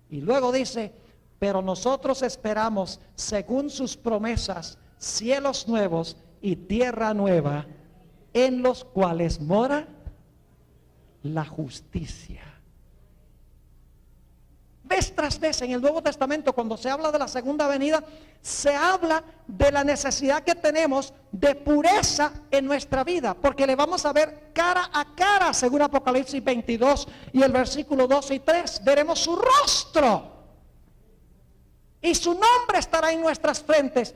Y luego dice, pero nosotros esperamos, según sus promesas, cielos nuevos y tierra nueva, en los cuales mora la justicia. Vez tras vez en el Nuevo Testamento, cuando se habla de la segunda venida, se habla de la necesidad que tenemos de pureza en nuestra vida, porque le vamos a ver cara a cara, según Apocalipsis 22 y el versículo 2 y 3, veremos su rostro. Y su nombre estará en nuestras frentes.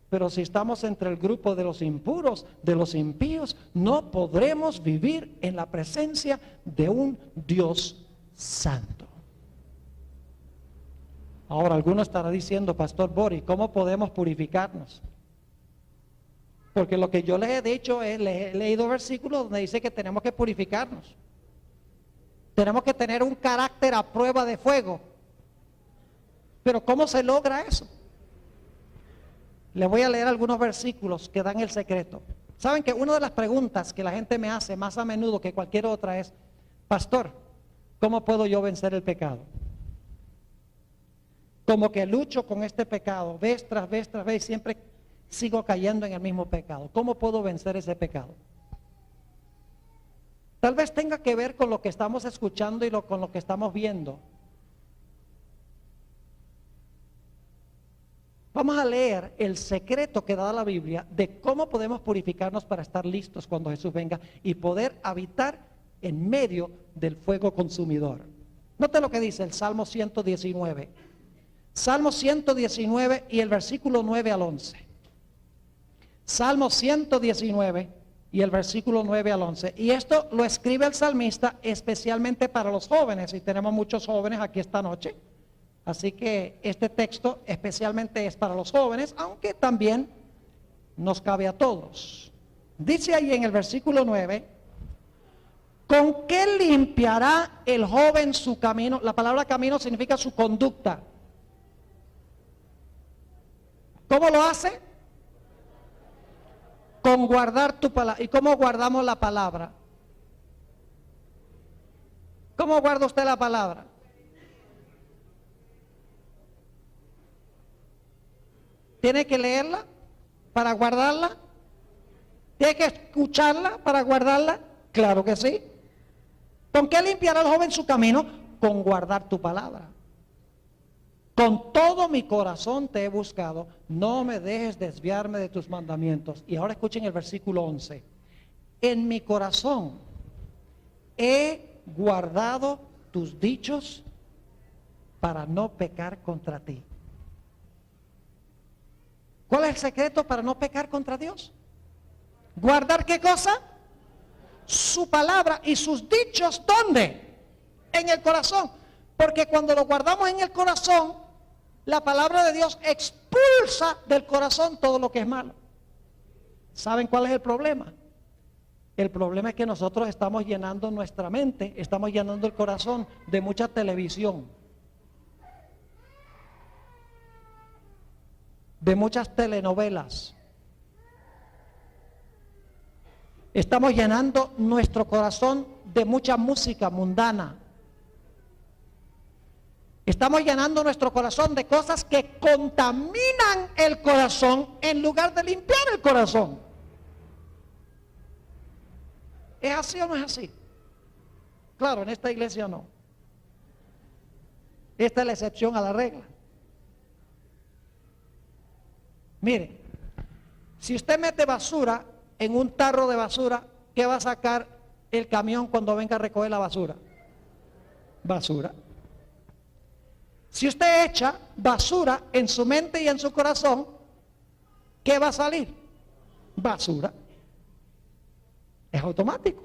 Pero si estamos entre el grupo de los impuros, de los impíos, no podremos vivir en la presencia de un Dios santo. Ahora, alguno estará diciendo, Pastor Boris, ¿cómo podemos purificarnos? Porque lo que yo les he dicho es, les he leído versículos donde dice que tenemos que purificarnos. Tenemos que tener un carácter a prueba de fuego. Pero ¿cómo se logra eso? Les voy a leer algunos versículos que dan el secreto. Saben que una de las preguntas que la gente me hace más a menudo que cualquier otra es, Pastor, ¿cómo puedo yo vencer el pecado? Como que lucho con este pecado, vez tras vez, siempre sigo cayendo en el mismo pecado. ¿Cómo puedo vencer ese pecado? Tal vez tenga que ver con lo que estamos escuchando y con lo que estamos viendo. Vamos a leer el secreto que da la Biblia de cómo podemos purificarnos para estar listos cuando Jesús venga y poder habitar en medio del fuego consumidor. Note lo que dice el Salmo 119. Salmo 119 y el versículo 9 al 11. Salmo 119 y el versículo 9 al 11. Y esto lo escribe el salmista especialmente para los jóvenes. Y tenemos muchos jóvenes aquí esta noche. Así que este texto especialmente es para los jóvenes, aunque también nos cabe a todos. Dice ahí en el versículo 9, ¿con qué limpiará el joven su camino? La palabra camino significa su conducta. ¿Cómo lo hace? Con guardar tu palabra. ¿Y cómo guardamos la palabra? ¿Cómo guarda usted la palabra? ¿Tiene que leerla para guardarla? ¿Tiene que escucharla para guardarla? Claro que sí. ¿Con qué limpiará el joven su camino? Con guardar tu palabra. Con todo mi corazón te he buscado, no me dejes desviarme de tus mandamientos. Y ahora escuchen el versículo 11. En mi corazón he guardado tus dichos para no pecar contra ti. ¿Cuál es el secreto para no pecar contra Dios? ¿Guardar qué cosa? Su palabra y sus dichos, ¿dónde? En el corazón. Porque cuando lo guardamos en el corazón, la palabra de Dios expulsa del corazón todo lo que es malo. ¿Saben cuál es el problema? El problema es que nosotros estamos llenando nuestra mente, estamos llenando el corazón de mucha televisión, de muchas telenovelas. Estamos llenando nuestro corazón de mucha música mundana. Estamos llenando nuestro corazón de cosas que contaminan el corazón en lugar de limpiar el corazón. ¿Es así o no es así? Claro, en esta iglesia no. Esta es la excepción a la regla. Mire, si usted mete basura en un tarro de basura, ¿qué va a sacar el camión cuando venga a recoger la basura? Basura. Si usted echa basura en su mente y en su corazón, ¿qué va a salir? Basura. Es automático.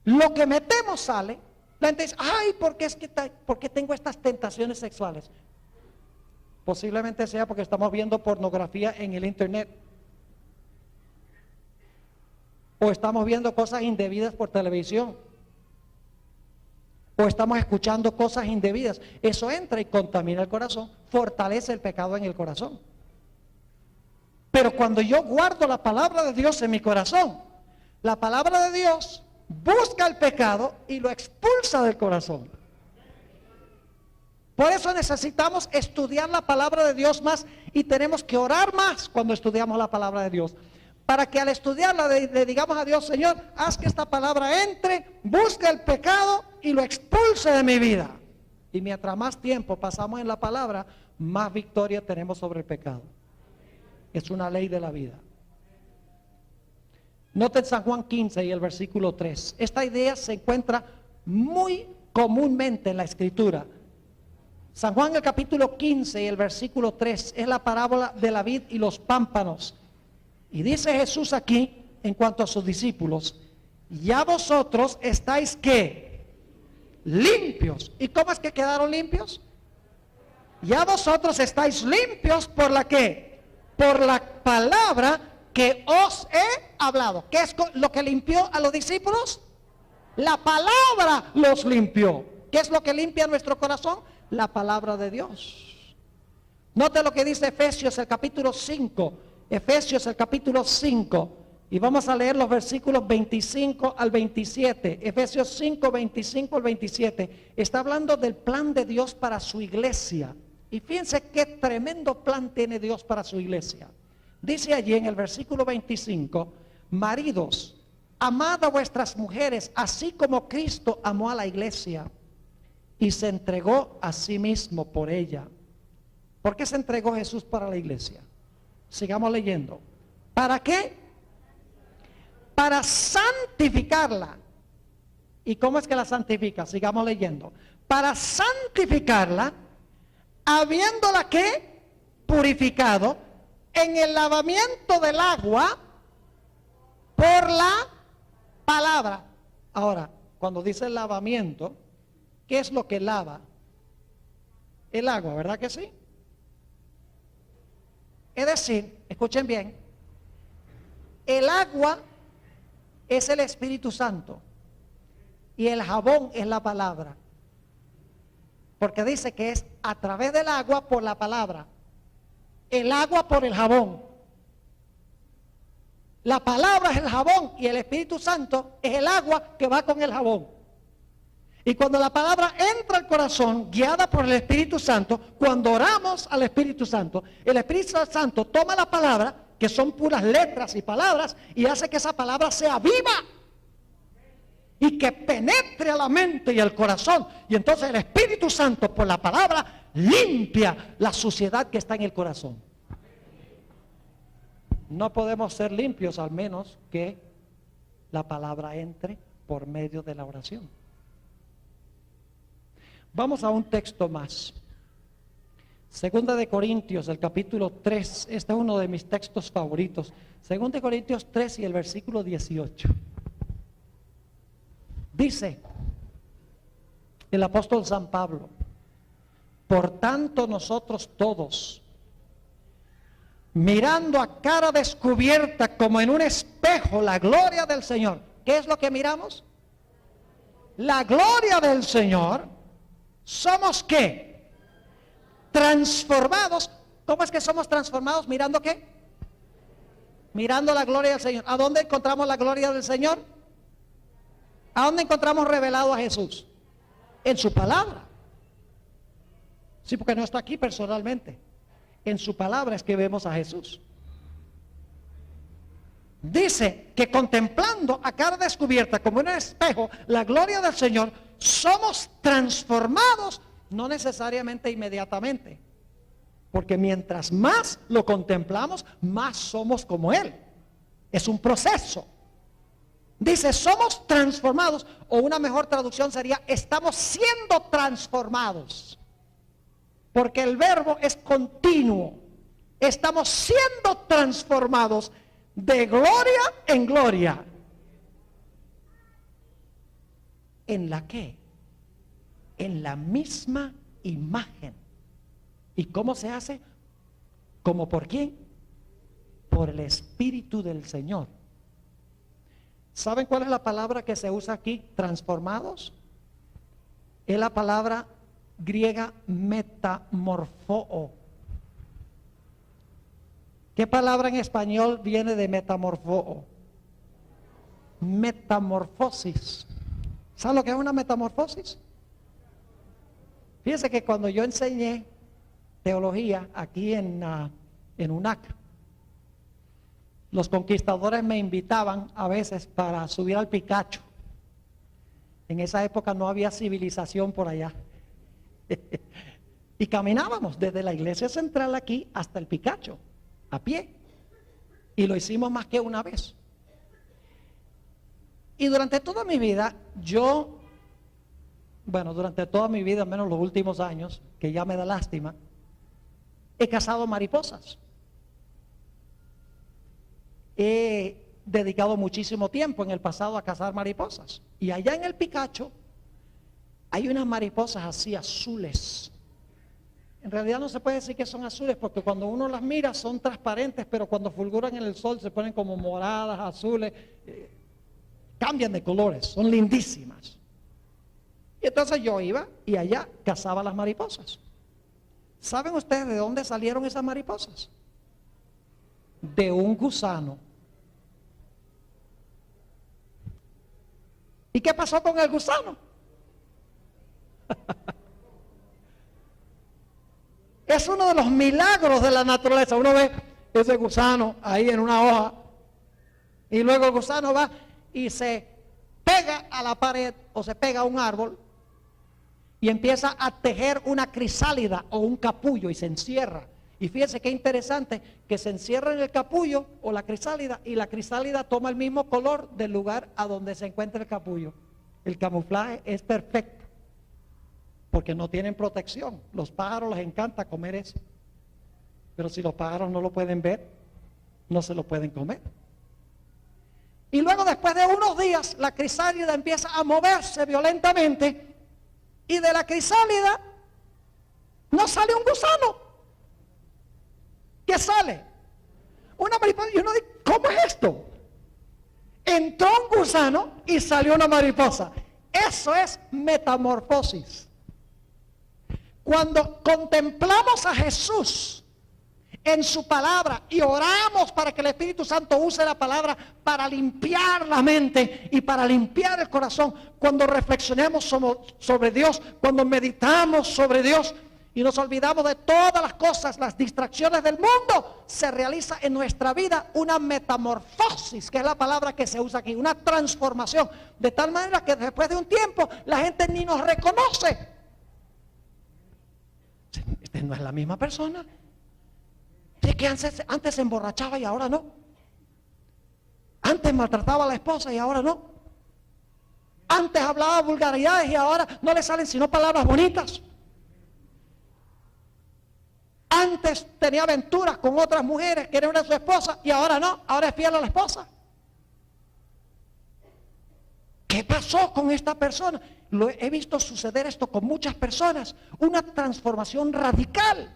Lo que metemos sale. La gente dice, ay, ¿por qué tengo estas tentaciones sexuales? Posiblemente sea porque estamos viendo pornografía en el internet. O estamos viendo cosas indebidas por televisión. O estamos escuchando cosas indebidas. Eso entra y contamina el corazón, fortalece el pecado en el corazón. Pero cuando yo guardo la palabra de Dios en mi corazón, la palabra de Dios busca el pecado y lo expulsa del corazón. Por eso necesitamos estudiar la palabra de Dios más y tenemos que orar más cuando estudiamos la palabra de Dios. Para que al estudiarla le digamos a Dios, Señor, haz que esta palabra entre, busque el pecado y lo expulse de mi vida. Y mientras más tiempo pasamos en la palabra, más victoria tenemos sobre el pecado. Es una ley de la vida. Noten San Juan 15 y el versículo 3. Esta idea se encuentra muy comúnmente en la Escritura. San Juan el capítulo 15 y el versículo 3 es la parábola de la vid y los pámpanos. Y dice Jesús aquí, en cuanto a sus discípulos, ya vosotros estáis ¿qué? Limpios. ¿Y cómo es que quedaron limpios? Ya vosotros estáis limpios por la ¿qué? Por la palabra que os he hablado. ¿Qué es lo que limpió a los discípulos? La palabra los limpió. ¿Qué es lo que limpia nuestro corazón? La palabra de Dios. Note lo que dice Efesios el capítulo 5. Efesios el capítulo 5 y vamos a leer los versículos 25 al 27. Efesios 5, 25 al 27 está hablando del plan de Dios para su iglesia. Y fíjense qué tremendo plan tiene Dios para su iglesia. Dice allí en el versículo 25, maridos, amad a vuestras mujeres así como Cristo amó a la iglesia y se entregó a sí mismo por ella, ¿Por qué se entregó Jesús para la iglesia? Sigamos leyendo. ¿Para qué? Para santificarla. ¿Y cómo es que la santifica? Sigamos leyendo. Para santificarla, habiéndola ¿qué? Purificado en el lavamiento del agua por la palabra. Ahora, cuando dice lavamiento, ¿qué es lo que lava? El agua, ¿verdad que sí? Es decir, escuchen bien, el agua es el Espíritu Santo y el jabón es la palabra. Porque dice que es a través del agua por la palabra, el agua por el jabón. La palabra es el jabón y el Espíritu Santo es el agua que va con el jabón. Y cuando la palabra entra al corazón, guiada por el Espíritu Santo, cuando oramos al Espíritu Santo, el Espíritu Santo toma la palabra, que son puras letras y palabras, y hace que esa palabra sea viva y que penetre a la mente y al corazón. Y entonces el Espíritu Santo, por la palabra, limpia la suciedad que está en el corazón. No podemos ser limpios al menos que la palabra entre por medio de la oración. Vamos a un texto más. Segunda de Corintios, el capítulo 3. Este es uno de mis textos favoritos. Segunda de Corintios 3 y el versículo 18. Dice el apóstol San Pablo: por tanto nosotros todos, mirando a cara descubierta como en un espejo la gloria del Señor. ¿Qué es lo que miramos? La gloria del Señor. ¿Somos qué? Transformados. ¿Cómo es que somos transformados? ¿Mirando qué? Mirando la gloria del Señor. ¿A dónde encontramos la gloria del Señor? ¿A dónde encontramos revelado a Jesús? En su palabra. Sí, porque no está aquí personalmente. En su palabra es que vemos a Jesús. Dice que contemplando a cara descubierta como en un espejo la gloria del Señor, somos transformados, no necesariamente inmediatamente, porque mientras más lo contemplamos, más somos como Él. Es un proceso. Dice, somos transformados, o una mejor traducción sería, estamos siendo transformados, porque el verbo es continuo. Estamos siendo transformados de gloria en gloria. ¿En la qué? En la misma imagen. ¿Y cómo se hace? ¿Cómo por quién? Por el Espíritu del Señor. ¿Saben cuál es la palabra que se usa aquí? Transformados. Es la palabra griega metamorfoo. ¿Qué palabra en español viene de metamorfoo? Metamorfosis. ¿Saben lo que es una metamorfosis? Fíjense que cuando yo enseñé teología aquí en UNAC, los conquistadores me invitaban a veces para subir al Picacho. En esa época no había civilización por allá. Y caminábamos desde la iglesia central aquí hasta el Picacho, a pie. Y lo hicimos más que una vez. Y durante toda mi vida, durante toda mi vida, menos los últimos años, que ya me da lástima, he cazado mariposas. He dedicado muchísimo tiempo en el pasado a cazar mariposas. Y allá en el Picacho hay unas mariposas así azules. En realidad no se puede decir que son azules, porque cuando uno las mira son transparentes, pero cuando fulguran en el sol se ponen como moradas, azules, cambian de colores, son lindísimas. Y entonces yo iba y allá cazaba las mariposas. ¿Saben ustedes de dónde salieron esas mariposas? De un gusano. ¿Y qué pasó con el gusano? Es uno de los milagros de la naturaleza. Uno ve ese gusano ahí en una hoja y luego el gusano va y se pega a la pared o se pega a un árbol y empieza a tejer una crisálida o un capullo y se encierra. Y fíjense qué interesante, que se encierra en el capullo o la crisálida, y la crisálida toma el mismo color del lugar a donde se encuentra el capullo. El camuflaje es perfecto, porque no tienen protección. Los pájaros les encanta comer eso, pero si los pájaros no lo pueden ver, no se lo pueden comer. Y luego, después de unos días, la crisálida empieza a moverse violentamente, y de la crisálida no sale un gusano. ¿Qué sale? Una mariposa. Y uno dice, ¿cómo es esto? Entró un gusano y salió una mariposa. Eso es metamorfosis. Cuando contemplamos a Jesús en su palabra y oramos para que el Espíritu Santo use la palabra para limpiar la mente y para limpiar el corazón, cuando reflexionemos sobre Dios, cuando meditamos sobre Dios y nos olvidamos de todas las cosas, las distracciones del mundo, se realiza en nuestra vida una metamorfosis, que es la palabra que se usa aquí, una transformación, de tal manera que después de un tiempo la gente ni nos reconoce. Este no es la misma persona. Es que antes se emborrachaba y ahora no. Antes maltrataba a la esposa y ahora no. Antes hablaba vulgaridades y ahora no le salen sino palabras bonitas. Antes tenía aventuras con otras mujeres que eran una de su esposa y ahora no, ahora es fiel a la esposa. ¿Qué pasó con esta persona? He visto suceder esto con muchas personas, una transformación radical.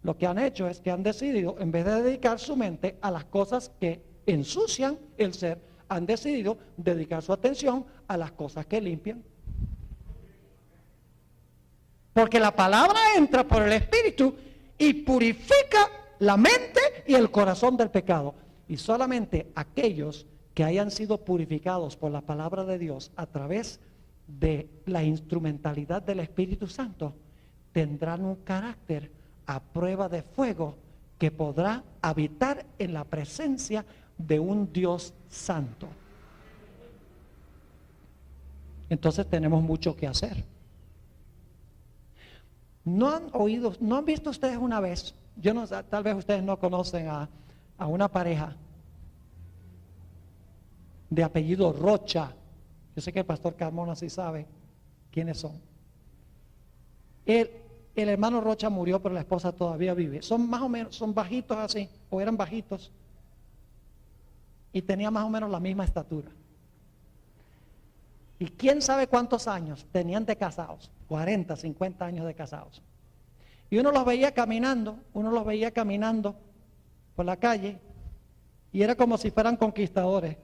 Lo que han hecho es que han decidido, en vez de dedicar su mente a las cosas que ensucian el ser, han decidido dedicar su atención a las cosas que limpian. Porque la palabra entra por el Espíritu y purifica la mente y el corazón del pecado. Y solamente aquellos que hayan sido purificados por la palabra de Dios a través de la instrumentalidad del Espíritu Santo tendrán un carácter a prueba de fuego que podrá habitar en la presencia de un Dios santo. Entonces tenemos mucho que hacer. ¿No han visto ustedes una vez? Yo no sé, tal vez ustedes no conocen a una pareja de apellido Rocha. Yo sé que el pastor Carmona sí sabe quiénes son. El hermano Rocha murió, pero la esposa todavía vive. Son más o menos, son bajitos así, o eran bajitos. Y tenían más o menos la misma estatura. Y quién sabe cuántos años tenían de casados, 40, 50 años de casados. Y uno los veía caminando por la calle, y era como si fueran conquistadores.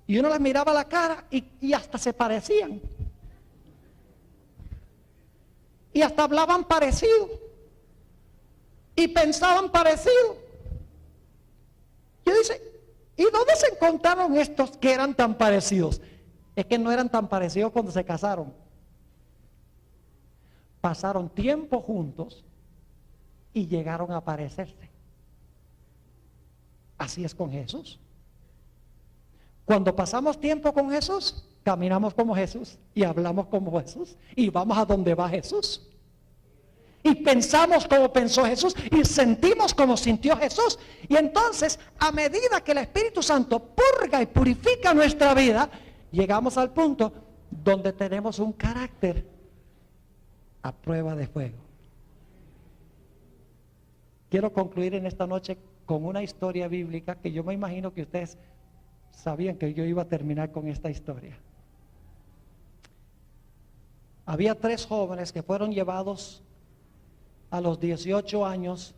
Y uno les miraba la cara y hasta se parecían. Y hasta hablaban parecido. Y pensaban parecido. Yo dice, ¿y dónde se encontraron estos que eran tan parecidos? Es que no eran tan parecidos cuando se casaron. Pasaron tiempo juntos y llegaron a parecerse. Así es con Jesús. Cuando pasamos tiempo con Jesús, caminamos como Jesús y hablamos como Jesús y vamos a donde va Jesús. Y pensamos como pensó Jesús y sentimos como sintió Jesús. Y entonces, a medida que el Espíritu Santo purga y purifica nuestra vida, llegamos al punto donde tenemos un carácter a prueba de fuego. Quiero concluir en esta noche con una historia bíblica que yo me imagino que ustedes sabían que yo iba a terminar con esta historia. Había 3 jóvenes que fueron llevados a los 18 años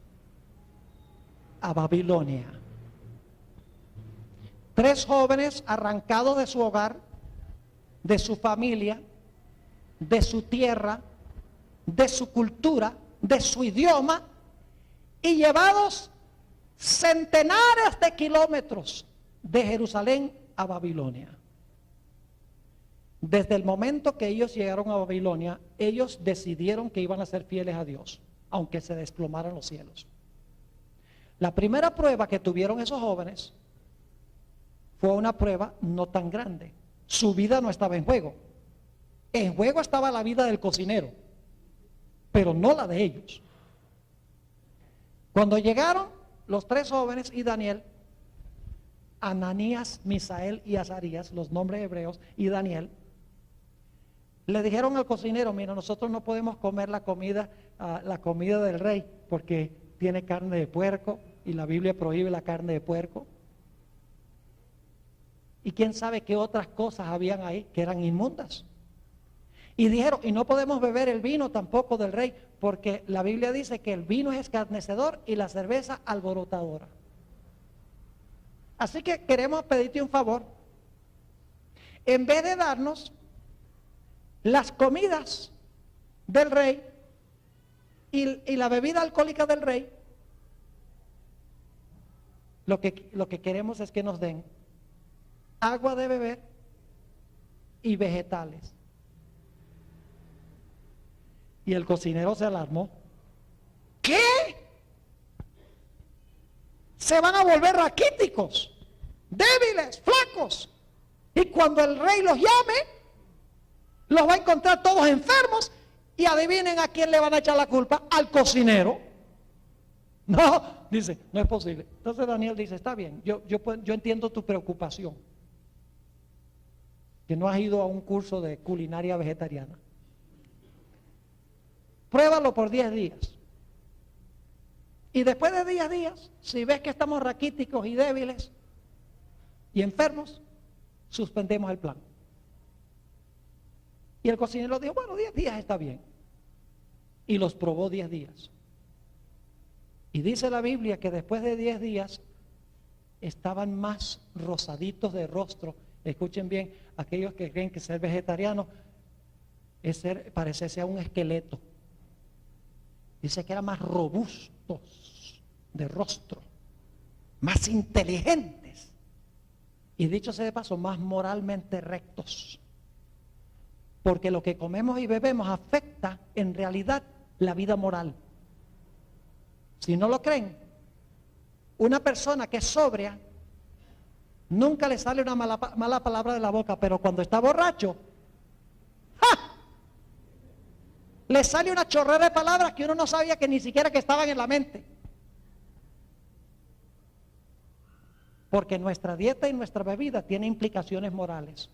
a Babilonia. 3 jóvenes arrancados de su hogar, de su familia, de su tierra, de su cultura, de su idioma, y llevados centenares de kilómetros de Jerusalén a Babilonia. Desde el momento que ellos llegaron a Babilonia, ellos decidieron que iban a ser fieles a Dios, aunque se desplomaran los cielos. La primera prueba que tuvieron esos jóvenes fue una prueba no tan grande, Su vida no estaba en juego. En juego estaba la vida del cocinero, pero no la de ellos. Cuando llegaron los tres jóvenes y Daniel, Ananías, Misael y Azarías, los nombres hebreos, y Daniel, le dijeron al cocinero: mira, nosotros no podemos comer la comida del rey, porque tiene carne de puerco, y la Biblia prohíbe la carne de puerco. Y quién sabe qué otras cosas habían ahí que eran inmundas. Y dijeron: y no podemos beber el vino tampoco del rey, porque la Biblia dice que el vino es escarnecedor y la cerveza alborotadora. Así que queremos pedirte un favor. En vez de darnos las comidas del rey y la bebida alcohólica del rey, lo que queremos es que nos den agua de beber y vegetales. Y el cocinero se alarmó. ¿Qué? Se van a volver raquíticos, débiles, flacos. Y cuando el rey los llame, los va a encontrar todos enfermos. Y adivinen a quién le van a echar la culpa: al cocinero. No, dice, no es posible. Entonces Daniel dice: está bien, yo entiendo tu preocupación, que no has ido a un curso de culinaria vegetariana. Pruébalo por 10 días. Y después de 10 días, si ves que estamos raquíticos y débiles y enfermos, suspendemos el plan. Y el cocinero dijo: bueno, 10 días está bien. Y los probó 10 días. Y dice la Biblia que después de 10 días estaban más rosaditos de rostro. Escuchen bien, aquellos que creen que ser vegetariano es parecerse a un esqueleto. Dice que eran más robustos de rostro, más inteligentes, y dicho sea de paso, más moralmente rectos. Porque lo que comemos y bebemos afecta en realidad la vida moral. Si no lo creen, una persona que es sobria, nunca le sale una mala palabra de la boca, pero cuando está borracho, ¡ja!, le sale una chorrera de palabras que uno no sabía que ni siquiera que estaban en la mente. Porque nuestra dieta y nuestra bebida tiene implicaciones morales.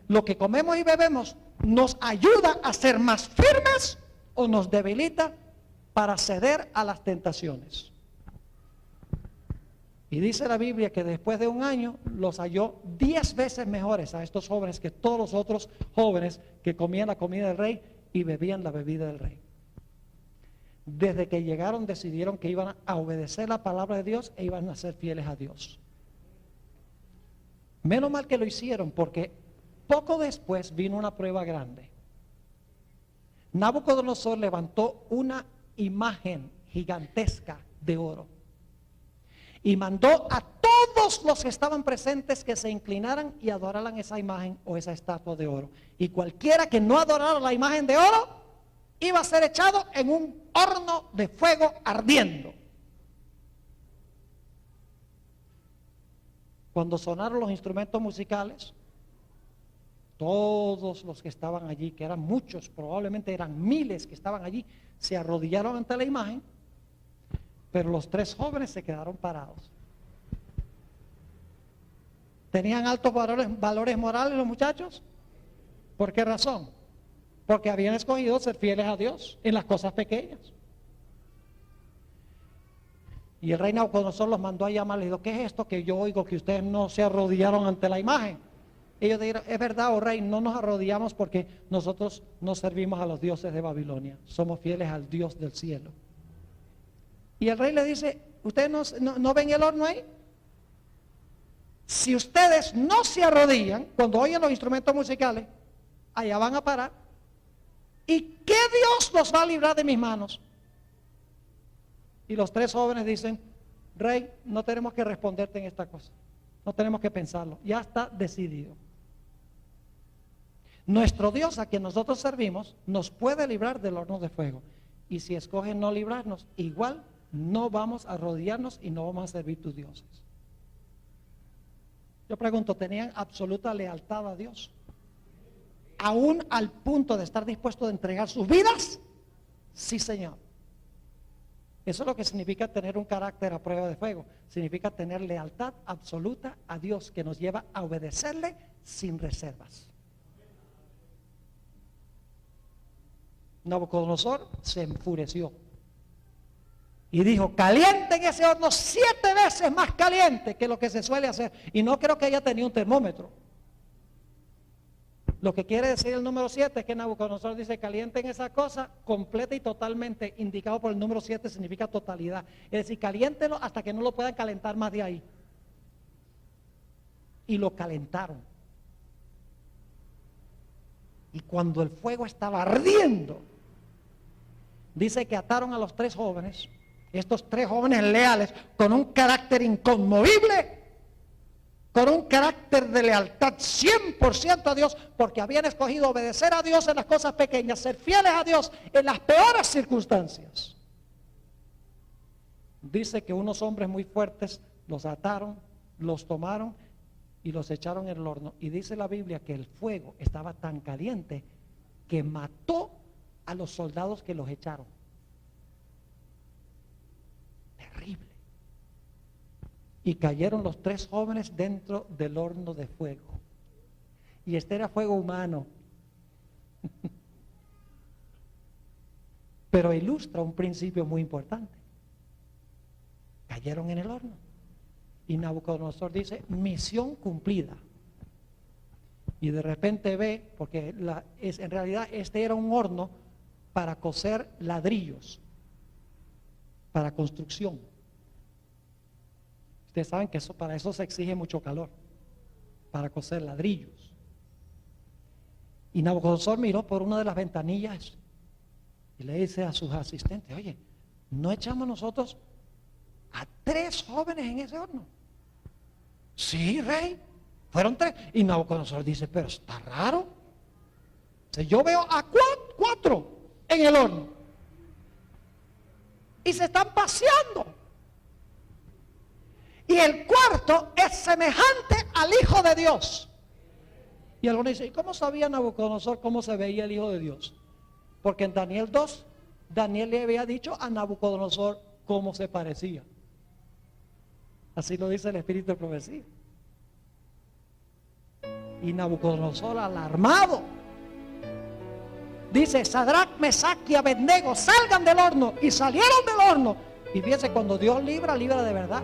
Lo que comemos y bebemos nos ayuda a ser más firmes o nos debilita para ceder a las tentaciones. Y dice la Biblia que después de un año los halló 10 veces mejores a estos jóvenes que todos los otros jóvenes que comían la comida del rey y bebían la bebida del rey. Desde que llegaron decidieron que iban a obedecer la palabra de Dios e iban a ser fieles a Dios. Menos mal que lo hicieron, porque poco después vino una prueba grande. Nabucodonosor levantó una imagen gigantesca de oro y mandó a todos los que estaban presentes que se inclinaran y adoraran esa imagen o esa estatua de oro. Y cualquiera que no adorara la imagen de oro iba a ser echado en un horno de fuego ardiendo. Cuando sonaron los instrumentos musicales, todos los que estaban allí, que eran muchos, probablemente eran miles que estaban allí, se arrodillaron ante la imagen, pero los tres jóvenes se quedaron parados. ¿Tenían altos valores morales los muchachos? ¿Por qué razón? Porque habían escogido ser fieles a Dios en las cosas pequeñas. Y el rey Nabucodonosor los mandó a llamar, les dijo: ¿qué es esto que yo oigo que ustedes no se arrodillaron ante la imagen? Ellos dijeron: es verdad, oh rey, no nos arrodillamos porque nosotros no servimos a los dioses de Babilonia, somos fieles al Dios del cielo. Y el rey le dice: ¿ustedes no ven el horno ahí? Si ustedes no se arrodillan cuando oyen los instrumentos musicales, allá van a parar. ¿Y qué Dios los va a librar de mis manos? Y los tres jóvenes dicen: rey, no tenemos que responderte en esta cosa, no tenemos que pensarlo, ya está decidido. Nuestro Dios, a quien nosotros servimos, nos puede librar del horno de fuego. Y si escogen no librarnos, igual no vamos a arrodillarnos y no vamos a servir tus dioses. Yo pregunto, ¿tenían absoluta lealtad a Dios? ¿Aún al punto de estar dispuestos a entregar sus vidas? Sí, Señor. Eso es lo que significa tener un carácter a prueba de fuego. Significa tener lealtad absoluta a Dios, que nos lleva a obedecerle sin reservas. Nabucodonosor se enfureció y dijo: calienten ese horno 7 veces más caliente que lo que se suele hacer. Y no creo que haya tenido un termómetro. Lo que quiere decir el número 7 es que Nabucodonosor dice: calienten esa cosa completa y totalmente. Indicado por el número 7 significa totalidad. Es decir, caliéntenlo hasta que no lo puedan calentar más de ahí. Y lo calentaron. Y cuando el fuego estaba ardiendo, dice que ataron a los 3 jóvenes, estos 3 jóvenes leales, con un carácter inconmovible, con un carácter de lealtad 100% a Dios, porque habían escogido obedecer a Dios en las cosas pequeñas, ser fieles a Dios en las peores circunstancias. Dice que unos hombres muy fuertes los ataron, los tomaron y los echaron en el horno. Y dice la Biblia que el fuego estaba tan caliente que mató a los soldados que los echaron. Terrible. Y cayeron los 3 jóvenes dentro del horno de fuego. Y este era fuego humano. Pero ilustra un principio muy importante. Cayeron en el horno. Y Nabucodonosor dice: misión cumplida. Y de repente ve, porque en realidad este era un horno para cocer ladrillos, para construcción. Ustedes saben que para eso se exige mucho calor, para cocer ladrillos. Y Nabucodonosor miró por una de las ventanillas y le dice a sus asistentes: oye, ¿no echamos nosotros a 3 jóvenes en ese horno? Sí, rey, fueron 3. Y Nabucodonosor dice: pero está raro. Yo veo a 4 en el horno y se están paseando. Y el cuarto es semejante al Hijo de Dios. Y algunos dicen: ¿y cómo sabía Nabucodonosor cómo se veía el Hijo de Dios? Porque en Daniel 2, Daniel le había dicho a Nabucodonosor cómo se parecía. Así lo dice el Espíritu de profecía. Y Nabucodonosor, alarmado, dice: Sadrach, Mesach y Abednego, salgan del horno. Y salieron del horno. Y fíjense, cuando Dios libra, libra de verdad.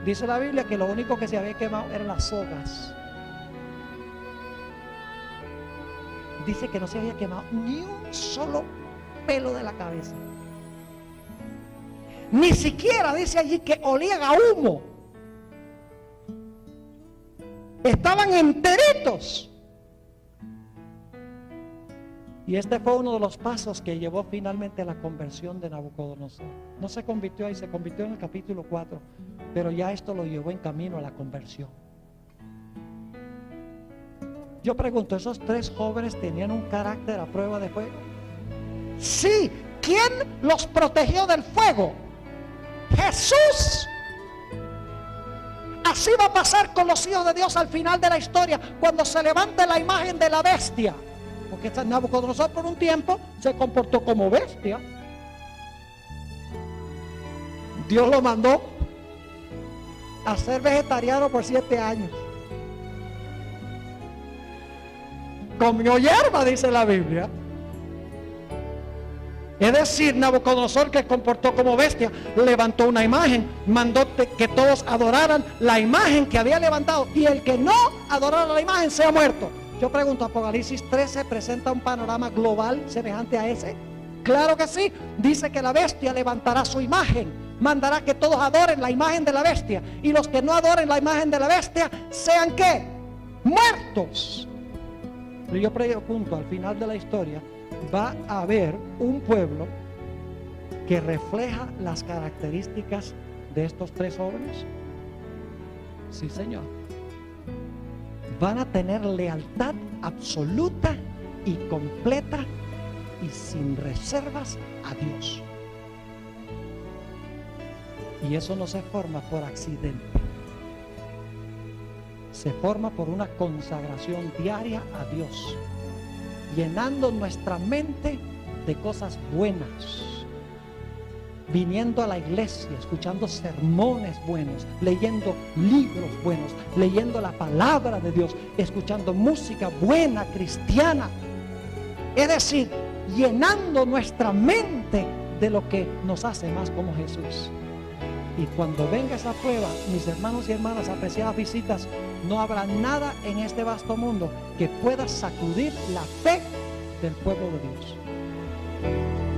Dice la Biblia que lo único que se había quemado eran las sogas. Dice que no se había quemado ni un solo pelo de la cabeza. Ni siquiera dice allí que olían a humo. Estaban enteritos. Y este fue uno de los pasos que llevó finalmente a la conversión de Nabucodonosor. No se convirtió ahí, se convirtió en el capítulo 4, pero ya esto lo llevó en camino a la conversión. Yo pregunto, ¿esos 3 jóvenes tenían un carácter a prueba de fuego? Sí. ¿Quién los protegió del fuego? Jesús. Así va a pasar con los hijos de Dios al final de la historia, cuando se levante la imagen de la bestia. Porque Nabucodonosor por un tiempo se comportó como bestia. Dios lo mandó a ser vegetariano por 7 años. Comió hierba, dice la Biblia. Es decir, Nabucodonosor, que comportó como bestia, levantó una imagen, mandó que todos adoraran la imagen que había levantado, y el que no adorara la imagen sea muerto. Yo pregunto, ¿Apocalipsis 13 presenta un panorama global semejante a ese? Claro que sí. Dice que la bestia levantará su imagen, mandará que todos adoren la imagen de la bestia, y los que no adoren la imagen de la bestia sean ¿qué? Muertos. Pero yo pregunto, al final de la historia va a haber un pueblo que refleja las características de estos 3 jóvenes. Sí, Señor. Van a tener lealtad absoluta y completa y sin reservas a Dios. Y eso no se forma por accidente. se forma por una consagración diaria a Dios, llenando nuestra mente de cosas buenas, viniendo a la iglesia, escuchando sermones buenos, leyendo libros buenos, leyendo la palabra de Dios, escuchando música buena, cristiana. Es decir, llenando nuestra mente de lo que nos hace más como Jesús. Y cuando venga esa prueba, mis hermanos y hermanas, apreciadas visitas, no habrá nada en este vasto mundo que pueda sacudir la fe del pueblo de Dios.